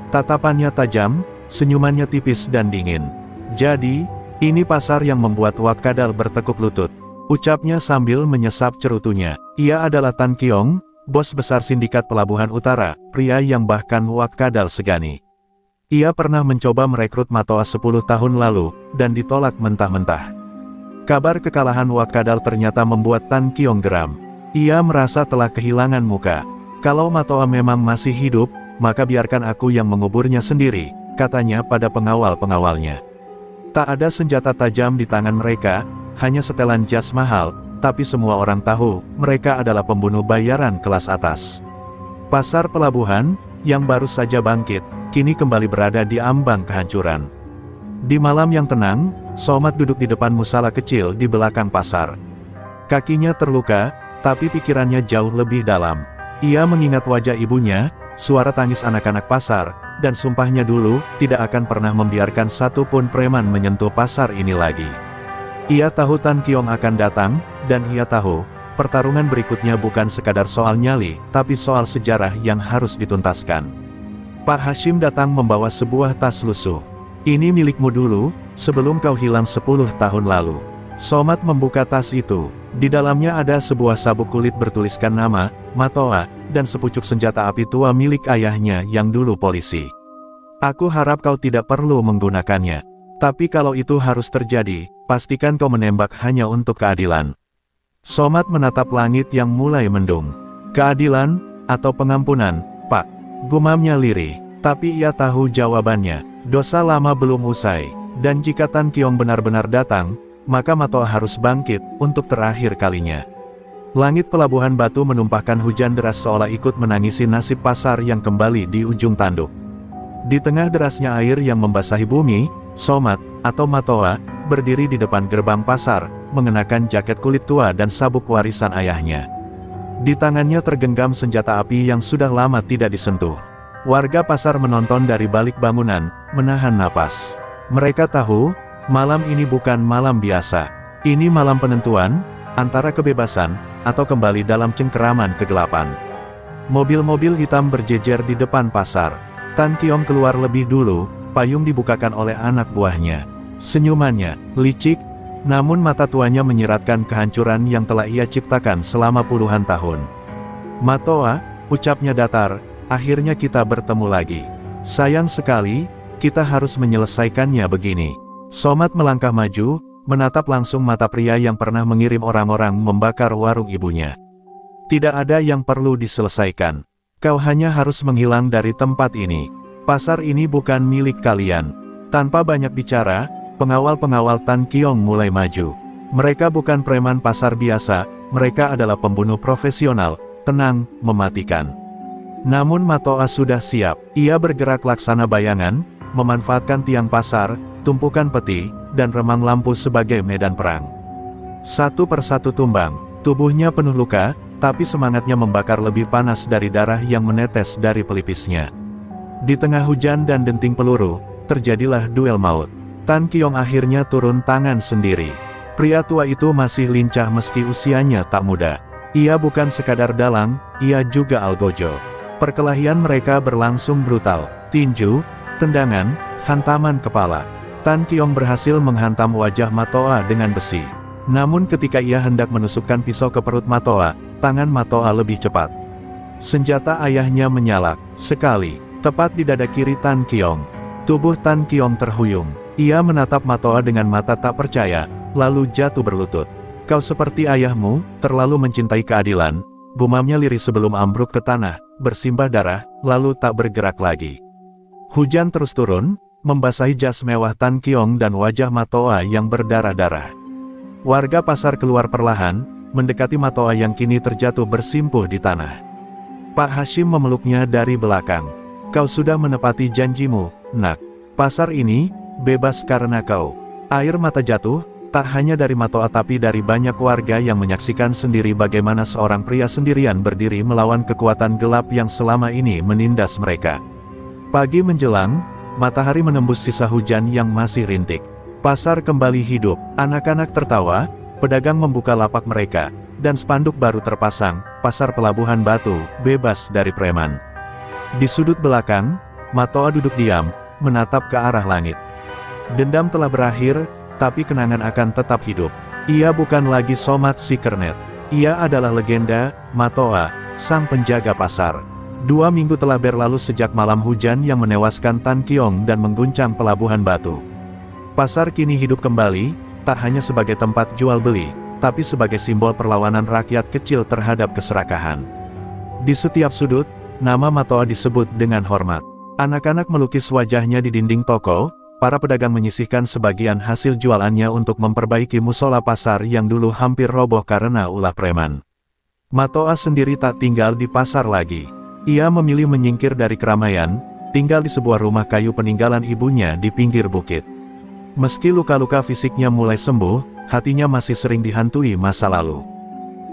Tatapannya tajam, senyumannya tipis dan dingin. Jadi, ini pasar yang membuat Wakadal bertekuk lutut. Ucapnya sambil menyesap cerutunya. Ia adalah Tan Kiong, bos besar sindikat Pelabuhan Utara, pria yang bahkan Wakadal segani. Ia pernah mencoba merekrut Matoa 10 tahun lalu, dan ditolak mentah-mentah. Kabar kekalahan Wakadal ternyata membuat Tan Kiong geram. Ia merasa telah kehilangan muka. Kalau Matoa memang masih hidup, maka biarkan aku yang menguburnya sendiri, katanya pada pengawal-pengawalnya. Tak ada senjata tajam di tangan mereka, hanya setelan jas mahal, tapi semua orang tahu, mereka adalah pembunuh bayaran kelas atas. Pasar pelabuhan, yang baru saja bangkit, kini kembali berada di ambang kehancuran. Di malam yang tenang, Somat duduk di depan musala kecil di belakang pasar. Kakinya terluka, tapi pikirannya jauh lebih dalam. Ia mengingat wajah ibunya, suara tangis anak-anak pasar, dan sumpahnya dulu, tidak akan pernah membiarkan satu pun preman menyentuh pasar ini lagi. Ia tahu Tan Kiong akan datang, dan ia tahu, pertarungan berikutnya bukan sekadar soal nyali, tapi soal sejarah yang harus dituntaskan. Pak Hashim datang membawa sebuah tas lusuh. Ini milikmu dulu, sebelum kau hilang 10 tahun lalu. Somat membuka tas itu. Di dalamnya ada sebuah sabuk kulit bertuliskan nama, Matoa, dan sepucuk senjata api tua milik ayahnya yang dulu polisi. Aku harap kau tidak perlu menggunakannya. Tapi kalau itu harus terjadi, pastikan kau menembak hanya untuk keadilan. Somat menatap langit yang mulai mendung. Keadilan, atau pengampunan, Pak? Gumamnya lirih. Tapi ia tahu jawabannya. Dosa lama belum usai. Dan jika Tan Kiong benar-benar datang, maka Matoa harus bangkit, untuk terakhir kalinya. Langit pelabuhan batu menumpahkan hujan deras seolah ikut menangisi nasib pasar yang kembali di ujung tanduk. Di tengah derasnya air yang membasahi bumi, Somat, atau Matoa, berdiri di depan gerbang pasar, mengenakan jaket kulit tua dan sabuk warisan ayahnya. Di tangannya tergenggam senjata api yang sudah lama tidak disentuh. Warga pasar menonton dari balik bangunan, menahan napas. Mereka tahu, malam ini bukan malam biasa. Ini malam penentuan, antara kebebasan, atau kembali dalam cengkeraman kegelapan. Mobil-mobil hitam berjejer di depan pasar. Tan Kiong keluar lebih dulu, payung dibukakan oleh anak buahnya. Senyumannya, licik, namun mata tuanya menyiratkan kehancuran yang telah ia ciptakan selama puluhan tahun. Matoa, ucapnya datar, akhirnya kita bertemu lagi. Sayang sekali, kita harus menyelesaikannya begini. Somat melangkah maju, menatap langsung mata pria yang pernah mengirim orang-orang membakar warung ibunya. Tidak ada yang perlu diselesaikan. Kau hanya harus menghilang dari tempat ini. Pasar ini bukan milik kalian. Tanpa banyak bicara, pengawal-pengawal Tan Kiong mulai maju. Mereka bukan preman pasar biasa, mereka adalah pembunuh profesional, tenang, mematikan. Namun Matoa sudah siap. Ia bergerak laksana bayangan, memanfaatkan tiang pasar, tumpukan peti, dan remang lampu sebagai medan perang. Satu persatu tumbang, tubuhnya penuh luka, tapi semangatnya membakar lebih panas dari darah yang menetes dari pelipisnya. Di tengah hujan dan denting peluru, terjadilah duel maut. Tan Kiong akhirnya turun tangan sendiri. Pria tua itu masih lincah meski usianya tak muda. Ia bukan sekadar dalang, ia juga algojo. Perkelahian mereka berlangsung brutal. Tinju, tendangan, hantaman kepala. Tan Kiong berhasil menghantam wajah Matoa dengan besi. Namun ketika ia hendak menusukkan pisau ke perut Matoa, tangan Matoa lebih cepat. Senjata ayahnya menyalak, sekali, tepat di dada kiri Tan Kiong. Tubuh Tan Kiong terhuyung. Ia menatap Matoa dengan mata tak percaya, lalu jatuh berlutut. Kau seperti ayahmu, terlalu mencintai keadilan, gumamnya lirih sebelum ambruk ke tanah, bersimbah darah, lalu tak bergerak lagi. Hujan terus turun, membasahi jas mewah Tan Kiong dan wajah Matoa yang berdarah-darah. Warga pasar keluar perlahan, mendekati Matoa yang kini terjatuh bersimpuh di tanah. Pak Hashim memeluknya dari belakang. "Kau sudah menepati janjimu, Nak. Pasar ini bebas karena kau." Air mata jatuh, tak hanya dari Matoa tapi dari banyak warga yang menyaksikan sendiri bagaimana seorang pria sendirian berdiri melawan kekuatan gelap yang selama ini menindas mereka. Pagi menjelang, matahari menembus sisa hujan yang masih rintik. Pasar kembali hidup, anak-anak tertawa, pedagang membuka lapak mereka, dan spanduk baru terpasang, "Pasar Pelabuhan Batu, bebas dari preman." Di sudut belakang, Matoa duduk diam, menatap ke arah langit. Dendam telah berakhir, tapi kenangan akan tetap hidup. Ia bukan lagi Somat si Kernet. Ia adalah legenda, Matoa, sang penjaga pasar. 2 minggu telah berlalu sejak malam hujan yang menewaskan Tan Kiong dan mengguncang Pelabuhan Batu. Pasar kini hidup kembali, tak hanya sebagai tempat jual beli, tapi sebagai simbol perlawanan rakyat kecil terhadap keserakahan. Di setiap sudut, nama Matoa disebut dengan hormat. Anak-anak melukis wajahnya di dinding toko, para pedagang menyisihkan sebagian hasil jualannya untuk memperbaiki musola pasar yang dulu hampir roboh karena ulah preman. Matoa sendiri tak tinggal di pasar lagi. Ia memilih menyingkir dari keramaian, tinggal di sebuah rumah kayu peninggalan ibunya di pinggir bukit. Meski luka-luka fisiknya mulai sembuh, hatinya masih sering dihantui masa lalu.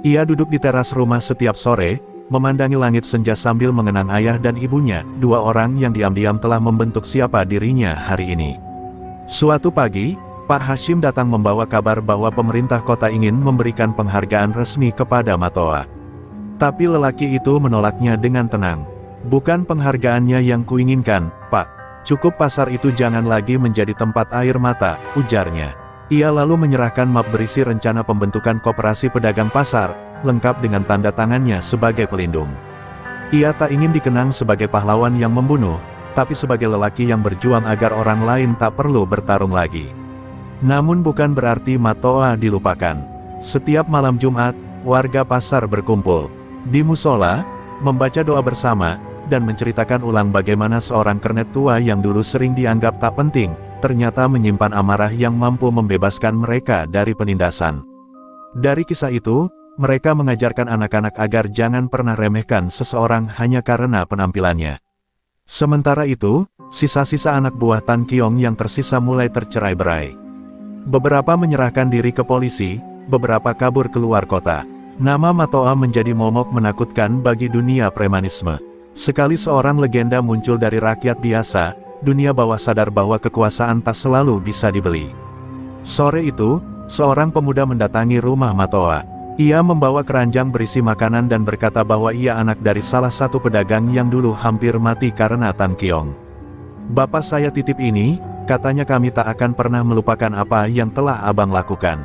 Ia duduk di teras rumah setiap sore, memandangi langit senja sambil mengenang ayah dan ibunya, 2 orang yang diam-diam telah membentuk siapa dirinya hari ini. Suatu pagi, Pak Hashim datang membawa kabar bahwa pemerintah kota ingin memberikan penghargaan resmi kepada Matoa. Tapi lelaki itu menolaknya dengan tenang. "Bukan penghargaannya yang kuinginkan, Pak. Cukup pasar itu jangan lagi menjadi tempat air mata," ujarnya. Ia lalu menyerahkan map berisi rencana pembentukan koperasi pedagang pasar, lengkap dengan tanda tangannya sebagai pelindung. Ia tak ingin dikenang sebagai pahlawan yang membunuh, tapi sebagai lelaki yang berjuang agar orang lain tak perlu bertarung lagi. Namun bukan berarti Matoa dilupakan. Setiap malam Jumat, warga pasar berkumpul di musola, membaca doa bersama, dan menceritakan ulang bagaimana seorang kernet tua yang dulu sering dianggap tak penting, ternyata menyimpan amarah yang mampu membebaskan mereka dari penindasan. Dari kisah itu, mereka mengajarkan anak-anak agar jangan pernah remehkan seseorang hanya karena penampilannya. Sementara itu, sisa-sisa anak buah Tan Kiong yang tersisa mulai tercerai-berai. Beberapa menyerahkan diri ke polisi, beberapa kabur keluar kota. Nama Matoa menjadi momok menakutkan bagi dunia premanisme. Sekali seorang legenda muncul dari rakyat biasa, dunia bawah sadar bahwa kekuasaan tak selalu bisa dibeli. Sore itu, seorang pemuda mendatangi rumah Matoa. Ia membawa keranjang berisi makanan dan berkata bahwa ia anak dari salah satu pedagang yang dulu hampir mati karena Tan Kiong. "Bapak saya titip ini, katanya kami tak akan pernah melupakan apa yang telah abang lakukan."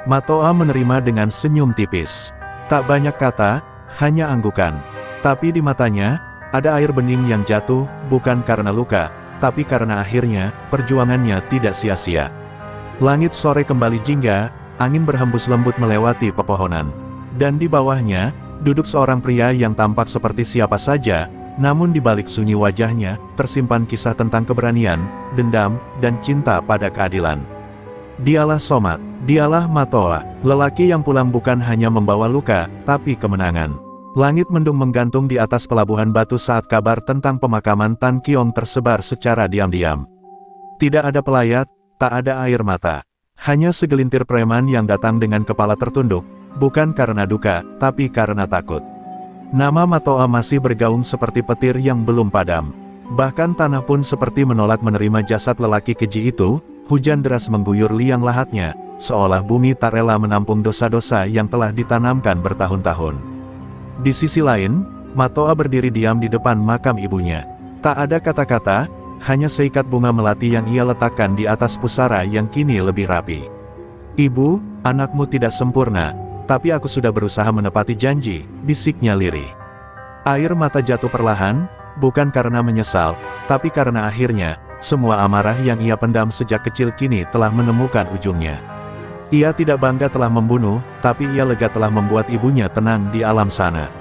Matoa menerima dengan senyum tipis. Tak banyak kata, hanya anggukan. Tapi di matanya, ada air bening yang jatuh, bukan karena luka, tapi karena akhirnya, perjuangannya tidak sia-sia. Langit sore kembali jingga, angin berhembus lembut melewati pepohonan. Dan di bawahnya, duduk seorang pria yang tampak seperti siapa saja, namun di balik sunyi wajahnya, tersimpan kisah tentang keberanian, dendam, dan cinta pada keadilan. Dialah Somat, dialah Matoa, lelaki yang pulang bukan hanya membawa luka, tapi kemenangan. Langit mendung menggantung di atas Pelabuhan Batu saat kabar tentang pemakaman Tan Kiong tersebar secara diam-diam. Tidak ada pelayat, tak ada air mata. Hanya segelintir preman yang datang dengan kepala tertunduk, bukan karena duka, tapi karena takut. Nama Matoa masih bergaung seperti petir yang belum padam. Bahkan tanah pun seperti menolak menerima jasad lelaki keji itu. Hujan deras mengguyur liang lahatnya, seolah bumi tak rela menampung dosa-dosa yang telah ditanamkan bertahun-tahun. Di sisi lain, Matoa berdiri diam di depan makam ibunya. Tak ada kata-kata, hanya seikat bunga melati yang ia letakkan di atas pusara yang kini lebih rapi. "Ibu, anakmu tidak sempurna, tapi aku sudah berusaha menepati janji," bisiknya lirih. Air mata jatuh perlahan, bukan karena menyesal, tapi karena akhirnya, semua amarah yang ia pendam sejak kecil kini telah menemukan ujungnya. Ia tidak bangga telah membunuh, tapi ia lega telah membuat ibunya tenang di alam sana.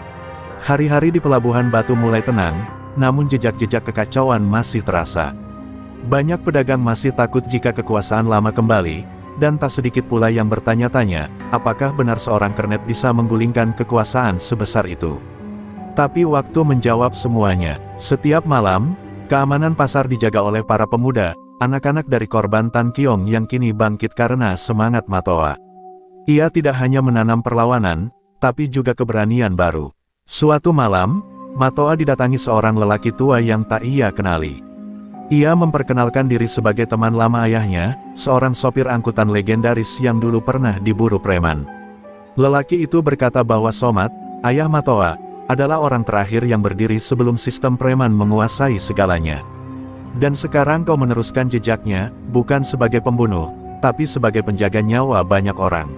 Hari-hari di Pelabuhan Batu mulai tenang, namun jejak-jejak kekacauan masih terasa. Banyak pedagang masih takut jika kekuasaan lama kembali, dan tak sedikit pula yang bertanya-tanya, apakah benar seorang kernet bisa menggulingkan kekuasaan sebesar itu. Tapi waktu menjawab semuanya. Setiap malam, keamanan pasar dijaga oleh para pemuda, anak-anak dari korban Tan Kiong yang kini bangkit karena semangat Matoa. Ia tidak hanya menanam perlawanan, tapi juga keberanian baru. Suatu malam, Matoa didatangi seorang lelaki tua yang tak ia kenali. Ia memperkenalkan diri sebagai teman lama ayahnya, seorang sopir angkutan legendaris yang dulu pernah diburu preman. Lelaki itu berkata bahwa Somat, ayah Matoa, adalah orang terakhir yang berdiri sebelum sistem preman menguasai segalanya. Dan sekarang kau meneruskan jejaknya, bukan sebagai pembunuh, tapi sebagai penjaga nyawa banyak orang.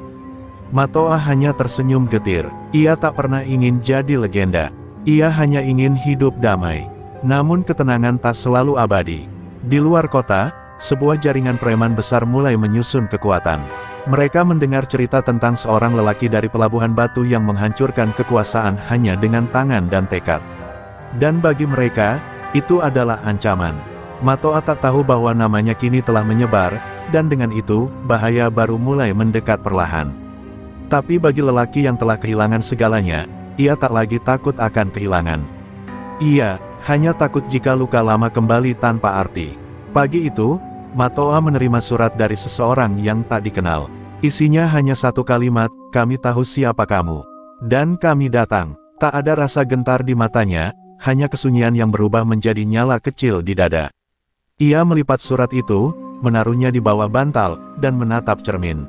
Matoa hanya tersenyum getir. Ia tak pernah ingin jadi legenda. Ia hanya ingin hidup damai. Namun ketenangan tak selalu abadi. Di luar kota, sebuah jaringan preman besar mulai menyusun kekuatan. Mereka mendengar cerita tentang seorang lelaki dari Pelabuhan Batu yang menghancurkan kekuasaan hanya dengan tangan dan tekad. Dan bagi mereka, itu adalah ancaman. Matoa tak tahu bahwa namanya kini telah menyebar, dan dengan itu, bahaya baru mulai mendekat perlahan. Tapi bagi lelaki yang telah kehilangan segalanya, ia tak lagi takut akan kehilangan. Ia hanya takut jika luka lama kembali tanpa arti. Pagi itu, Matoa menerima surat dari seseorang yang tak dikenal. Isinya hanya satu kalimat, "Kami tahu siapa kamu. Dan kami datang." Tak ada rasa gentar di matanya, hanya kesunyian yang berubah menjadi nyala kecil di dada. Ia melipat surat itu, menaruhnya di bawah bantal, dan menatap cermin.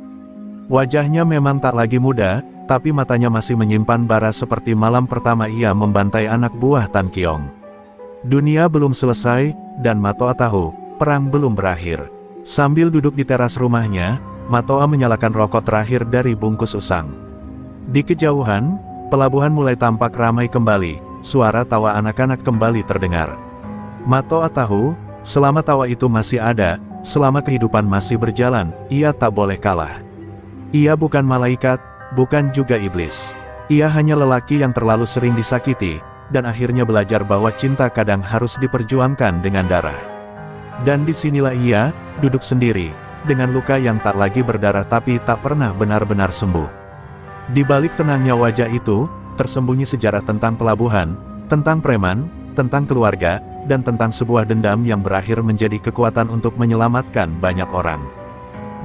Wajahnya memang tak lagi muda, tapi matanya masih menyimpan bara seperti malam pertama ia membantai anak buah Tan Kiong. Dunia belum selesai, dan Matoa tahu, perang belum berakhir. Sambil duduk di teras rumahnya, Matoa menyalakan rokok terakhir dari bungkus usang. Di kejauhan, pelabuhan mulai tampak ramai kembali, suara tawa anak-anak kembali terdengar. Matoa tahu, selama tawa itu masih ada, selama kehidupan masih berjalan, ia tak boleh kalah. Ia bukan malaikat, bukan juga iblis. Ia hanya lelaki yang terlalu sering disakiti, dan akhirnya belajar bahwa cinta kadang harus diperjuangkan dengan darah. Dan disinilah ia, duduk sendiri, dengan luka yang tak lagi berdarah tapi tak pernah benar-benar sembuh. Di balik tenangnya wajah itu, tersembunyi sejarah tentang pelabuhan, tentang preman, tentang keluarga, dan tentang sebuah dendam yang berakhir menjadi kekuatan untuk menyelamatkan banyak orang.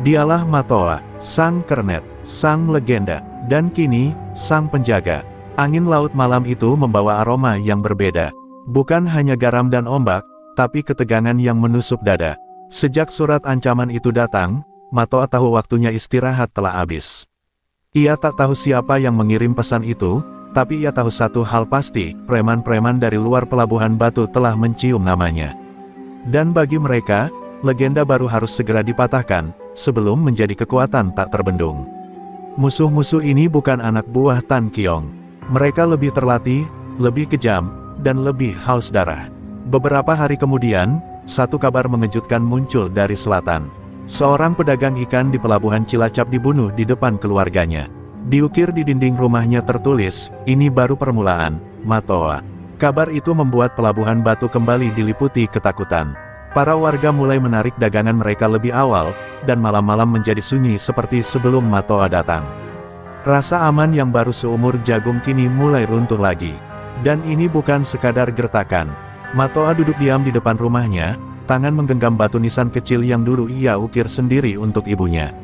Dialah Matoa, sang kernet, sang legenda, dan kini, sang penjaga. Angin laut malam itu membawa aroma yang berbeda. Bukan hanya garam dan ombak, tapi ketegangan yang menusuk dada. Sejak surat ancaman itu datang, Matoa tahu waktunya istirahat telah habis. Ia tak tahu siapa yang mengirim pesan itu, tapi ia tahu satu hal pasti, preman-preman dari luar Pelabuhan Batu telah mencium namanya. Dan bagi mereka, legenda baru harus segera dipatahkan, sebelum menjadi kekuatan tak terbendung. Musuh-musuh ini bukan anak buah Tan Kiong. Mereka lebih terlatih, lebih kejam, dan lebih haus darah. Beberapa hari kemudian, satu kabar mengejutkan muncul dari selatan. Seorang pedagang ikan di Pelabuhan Cilacap dibunuh di depan keluarganya. Diukir di dinding rumahnya tertulis, "Ini baru permulaan, Matoa." Kabar itu membuat Pelabuhan Batu kembali diliputi ketakutan. Para warga mulai menarik dagangan mereka lebih awal, dan malam-malam menjadi sunyi seperti sebelum Matoa datang. Rasa aman yang baru seumur jagung kini mulai runtuh lagi. Dan ini bukan sekadar gertakan. Matoa duduk diam di depan rumahnya, tangan menggenggam batu nisan kecil yang dulu ia ukir sendiri untuk ibunya.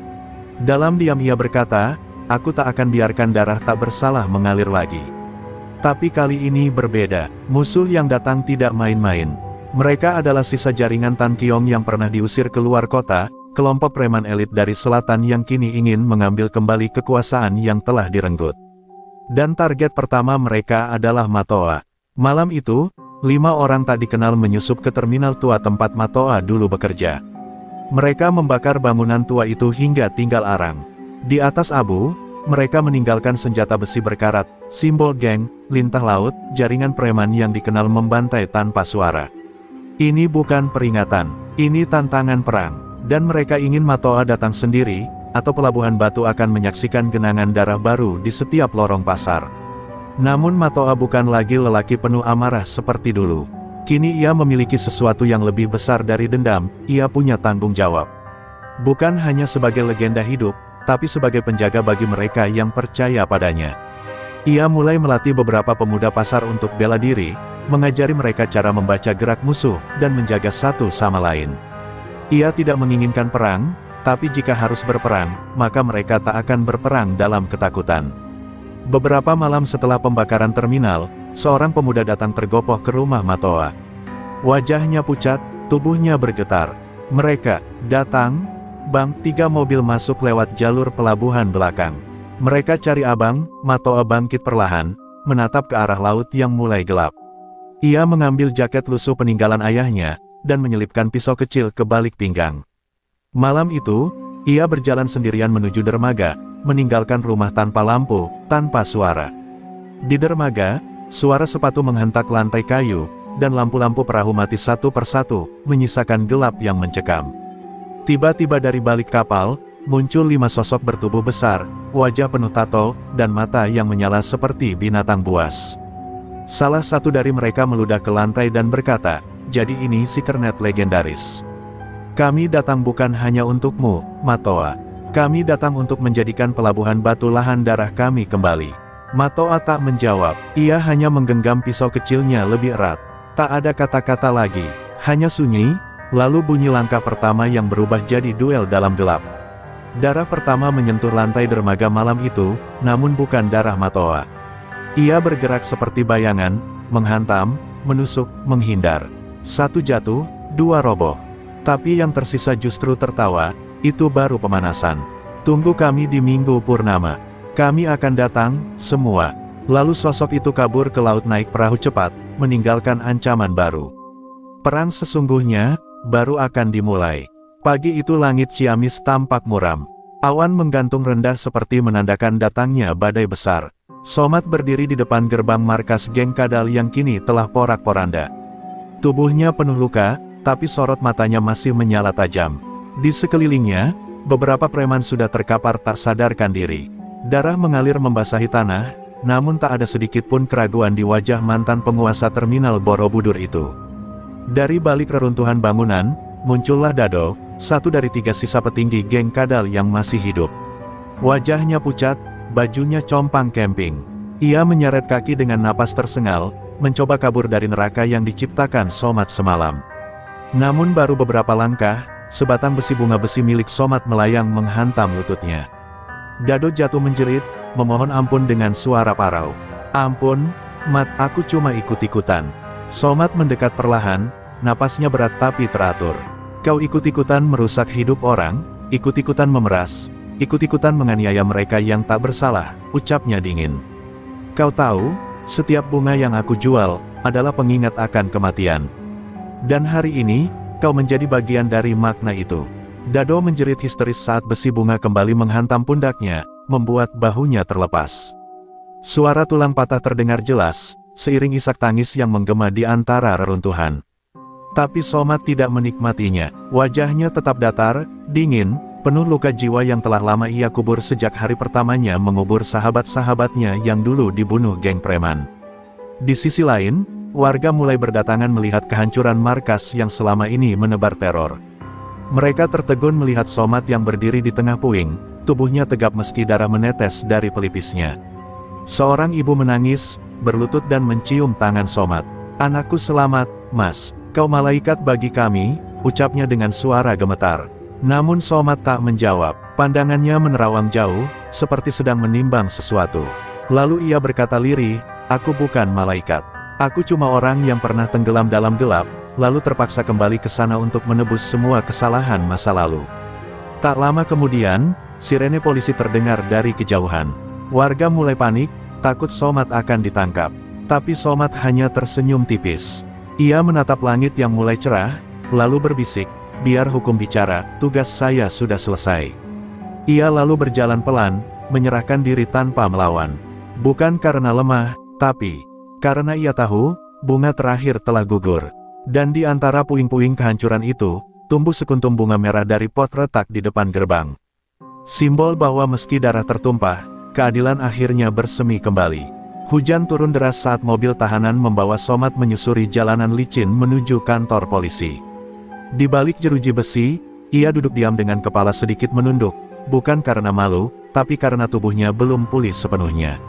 Dalam diam ia berkata, "Aku tak akan biarkan darah tak bersalah mengalir lagi." Tapi kali ini berbeda. Musuh yang datang tidak main-main. Mereka adalah sisa jaringan Tan Kiong yang pernah diusir keluar kota, kelompok preman elit dari selatan yang kini ingin mengambil kembali kekuasaan yang telah direnggut. Dan target pertama mereka adalah Matoa. Malam itu, 5 orang tak dikenal menyusup ke terminal tua tempat Matoa dulu bekerja. Mereka membakar bangunan tua itu hingga tinggal arang. Di atas abu, mereka meninggalkan senjata besi berkarat, simbol geng, lintah laut, jaringan preman yang dikenal membantai tanpa suara. Ini bukan peringatan, ini tantangan perang. Dan mereka ingin Matoa datang sendiri, atau Pelabuhan Batu akan menyaksikan genangan darah baru di setiap lorong pasar. Namun Matoa bukan lagi lelaki penuh amarah seperti dulu. Kini ia memiliki sesuatu yang lebih besar dari dendam, ia punya tanggung jawab. Bukan hanya sebagai legenda hidup, tapi sebagai penjaga bagi mereka yang percaya padanya. Ia mulai melatih beberapa pemuda pasar untuk bela diri, mengajari mereka cara membaca gerak musuh, dan menjaga satu sama lain. Ia tidak menginginkan perang, tapi jika harus berperang, maka mereka tak akan berperang dalam ketakutan. Beberapa malam setelah pembakaran terminal, seorang pemuda datang tergopoh ke rumah Matoa. Wajahnya pucat, tubuhnya bergetar. Mereka datang, Bang. 3 mobil masuk lewat jalur pelabuhan belakang. Mereka cari abang. Matoa bangkit perlahan, menatap ke arah laut yang mulai gelap. Ia mengambil jaket lusuh peninggalan ayahnya, dan menyelipkan pisau kecil ke balik pinggang. Malam itu, ia berjalan sendirian menuju dermaga, meninggalkan rumah tanpa lampu, tanpa suara. Di dermaga, suara sepatu menghentak lantai kayu, dan lampu-lampu perahu mati satu persatu, menyisakan gelap yang mencekam. Tiba-tiba dari balik kapal, muncul 5 sosok bertubuh besar, wajah penuh tato, dan mata yang menyala seperti binatang buas. Salah satu dari mereka meludah ke lantai dan berkata, "Jadi ini si kernet legendaris. Kami datang bukan hanya untukmu, Matoa. Kami datang untuk menjadikan pelabuhan batu lahan darah kami kembali." Matoa tak menjawab, ia hanya menggenggam pisau kecilnya lebih erat. Tak ada kata-kata lagi, hanya sunyi, lalu bunyi langkah pertama yang berubah jadi duel dalam gelap. Darah pertama menyentuh lantai dermaga malam itu, namun bukan darah Matoa. Ia bergerak seperti bayangan, menghantam, menusuk, menghindar. 1 jatuh, 2 roboh. Tapi yang tersisa justru tertawa, itu baru pemanasan. Tunggu kami di Minggu Purnama. Kami akan datang, semua. Lalu sosok itu kabur ke laut naik perahu cepat, meninggalkan ancaman baru. Perang sesungguhnya, baru akan dimulai. Pagi itu langit Ciamis tampak muram. Awan menggantung rendah seperti menandakan datangnya badai besar. Somat berdiri di depan gerbang markas geng Kadal yang kini telah porak-poranda. Tubuhnya penuh luka, tapi sorot matanya masih menyala tajam. Di sekelilingnya, beberapa preman sudah terkapar tak sadarkan diri. Darah mengalir membasahi tanah, namun tak ada sedikit pun keraguan di wajah mantan penguasa terminal Borobudur itu. Dari balik reruntuhan bangunan, muncullah Dado, satu dari 3 sisa petinggi geng Kadal yang masih hidup. Wajahnya pucat, bajunya compang camping. Ia menyeret kaki dengan napas tersengal, mencoba kabur dari neraka yang diciptakan Somat semalam. Namun baru beberapa langkah, sebatang besi bunga besi milik Somat melayang menghantam lututnya. Dado jatuh menjerit, memohon ampun dengan suara parau. "Ampun, Mat, aku cuma ikut-ikutan." Somat mendekat perlahan, napasnya berat tapi teratur. "Kau ikut-ikutan merusak hidup orang, ikut-ikutan memeras, ikut-ikutan menganiaya mereka yang tak bersalah," ucapnya dingin. "Kau tahu, setiap bunga yang aku jual, adalah pengingat akan kematian. Dan hari ini, kau menjadi bagian dari makna itu." Dado menjerit histeris saat besi bunga kembali menghantam pundaknya, membuat bahunya terlepas. Suara tulang patah terdengar jelas, seiring isak tangis yang menggema di antara reruntuhan. Tapi Somat tidak menikmatinya, wajahnya tetap datar, dingin, penuh luka jiwa yang telah lama ia kubur sejak hari pertamanya mengubur sahabat-sahabatnya yang dulu dibunuh geng preman. Di sisi lain, warga mulai berdatangan melihat kehancuran markas yang selama ini menebar teror. Mereka tertegun melihat Somat yang berdiri di tengah puing, tubuhnya tegap meski darah menetes dari pelipisnya. Seorang ibu menangis, berlutut dan mencium tangan Somat. "Anakku selamat, Mas, kau malaikat bagi kami," ucapnya dengan suara gemetar. Namun Somat tak menjawab, pandangannya menerawang jauh, seperti sedang menimbang sesuatu. Lalu ia berkata lirih, "Aku bukan malaikat. Aku cuma orang yang pernah tenggelam dalam gelap, lalu terpaksa kembali ke sana untuk menebus semua kesalahan masa lalu." Tak lama kemudian, sirene polisi terdengar dari kejauhan. Warga mulai panik, takut Somat akan ditangkap. Tapi Somat hanya tersenyum tipis. Ia menatap langit yang mulai cerah, lalu berbisik, "Biar hukum bicara, tugas saya sudah selesai." Ia lalu berjalan pelan, menyerahkan diri tanpa melawan. Bukan karena lemah, tapi karena ia tahu, bunga terakhir telah gugur. Dan di antara puing-puing kehancuran itu, tumbuh sekuntum bunga merah dari pot retak di depan gerbang. Simbol bahwa meski darah tertumpah, keadilan akhirnya bersemi kembali. Hujan turun deras saat mobil tahanan membawa Somad menyusuri jalanan licin menuju kantor polisi. Di balik jeruji besi, ia duduk diam dengan kepala sedikit menunduk, bukan karena malu, tapi karena tubuhnya belum pulih sepenuhnya.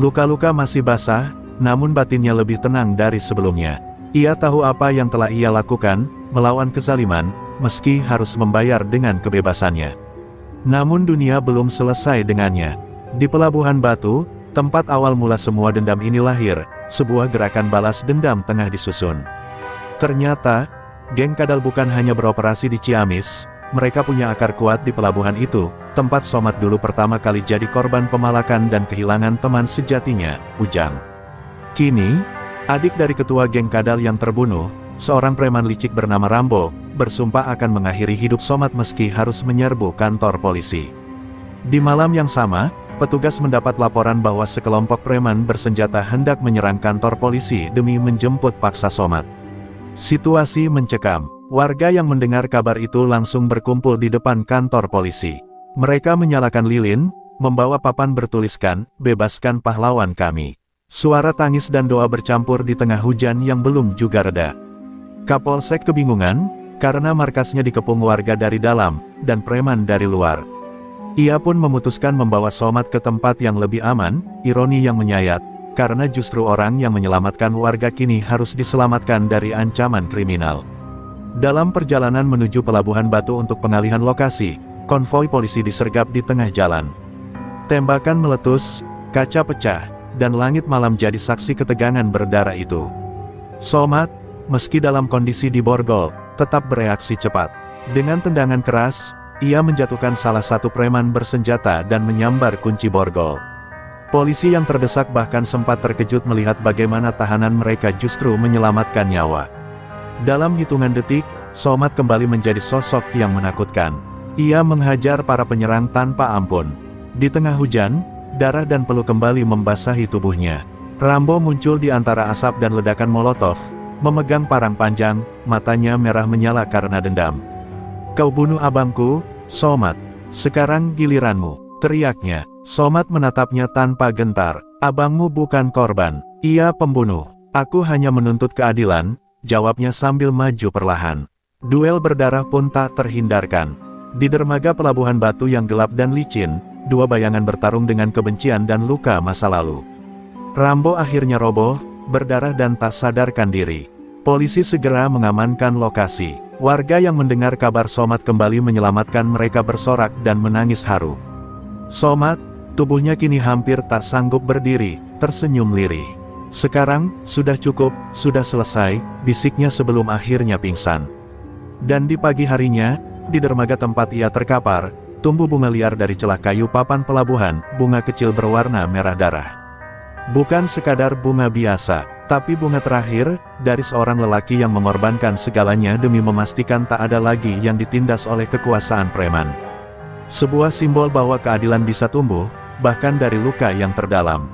Luka-luka masih basah, namun batinnya lebih tenang dari sebelumnya. Ia tahu apa yang telah ia lakukan, melawan kezaliman, meski harus membayar dengan kebebasannya. Namun dunia belum selesai dengannya. Di Pelabuhan Batu, tempat awal mula semua dendam ini lahir, sebuah gerakan balas dendam tengah disusun. Ternyata, geng kadal bukan hanya beroperasi di Ciamis, mereka punya akar kuat di pelabuhan itu, tempat Somad dulu pertama kali jadi korban pemalakan dan kehilangan teman sejatinya, Ujang. Kini, adik dari ketua geng kadal yang terbunuh, seorang preman licik bernama Rambo, bersumpah akan mengakhiri hidup Somad meski harus menyerbu kantor polisi. Di malam yang sama, petugas mendapat laporan bahwa sekelompok preman bersenjata hendak menyerang kantor polisi demi menjemput paksa Somad. Situasi mencekam. Warga yang mendengar kabar itu langsung berkumpul di depan kantor polisi. Mereka menyalakan lilin, membawa papan bertuliskan, "Bebaskan pahlawan kami." Suara tangis dan doa bercampur di tengah hujan yang belum juga reda. Kapolsek kebingungan, karena markasnya dikepung warga dari dalam, dan preman dari luar. Ia pun memutuskan membawa Somad ke tempat yang lebih aman, ironi yang menyayat, karena justru orang yang menyelamatkan warga kini harus diselamatkan dari ancaman kriminal. Dalam perjalanan menuju Pelabuhan Batu untuk pengalihan lokasi, konvoi polisi disergap di tengah jalan. Tembakan meletus, kaca pecah, dan langit malam jadi saksi ketegangan berdarah itu. Somad, meski dalam kondisi diborgol, tetap bereaksi cepat. Dengan tendangan keras, ia menjatuhkan salah satu preman bersenjata dan menyambar kunci borgol. Polisi yang terdesak bahkan sempat terkejut melihat bagaimana tahanan mereka justru menyelamatkan nyawa. Dalam hitungan detik, Somad kembali menjadi sosok yang menakutkan. Ia menghajar para penyerang tanpa ampun. Di tengah hujan, darah dan peluh kembali membasahi tubuhnya. Rambo muncul di antara asap dan ledakan molotov, memegang parang panjang, matanya merah menyala karena dendam. "Kau bunuh abangku, Somad. Sekarang giliranmu," teriaknya. Somad menatapnya tanpa gentar. "Abangmu bukan korban, ia pembunuh. Aku hanya menuntut keadilan," jawabnya sambil maju perlahan. Duel berdarah pun tak terhindarkan. Di dermaga Pelabuhan Batu yang gelap dan licin, dua bayangan bertarung dengan kebencian dan luka masa lalu. Rambo akhirnya roboh, berdarah dan tak sadarkan diri. Polisi segera mengamankan lokasi. Warga yang mendengar kabar Somad kembali menyelamatkan mereka bersorak dan menangis haru. Somad, tubuhnya kini hampir tak sanggup berdiri, tersenyum lirih. "Sekarang, sudah cukup, sudah selesai," bisiknya sebelum akhirnya pingsan. Dan di pagi harinya, di dermaga tempat ia terkapar, tumbuh bunga liar dari celah kayu papan pelabuhan, bunga kecil berwarna merah darah. Bukan sekadar bunga biasa, tapi bunga terakhir, dari seorang lelaki yang mengorbankan segalanya demi memastikan tak ada lagi yang ditindas oleh kekuasaan preman. Sebuah simbol bahwa keadilan bisa tumbuh, bahkan dari luka yang terdalam.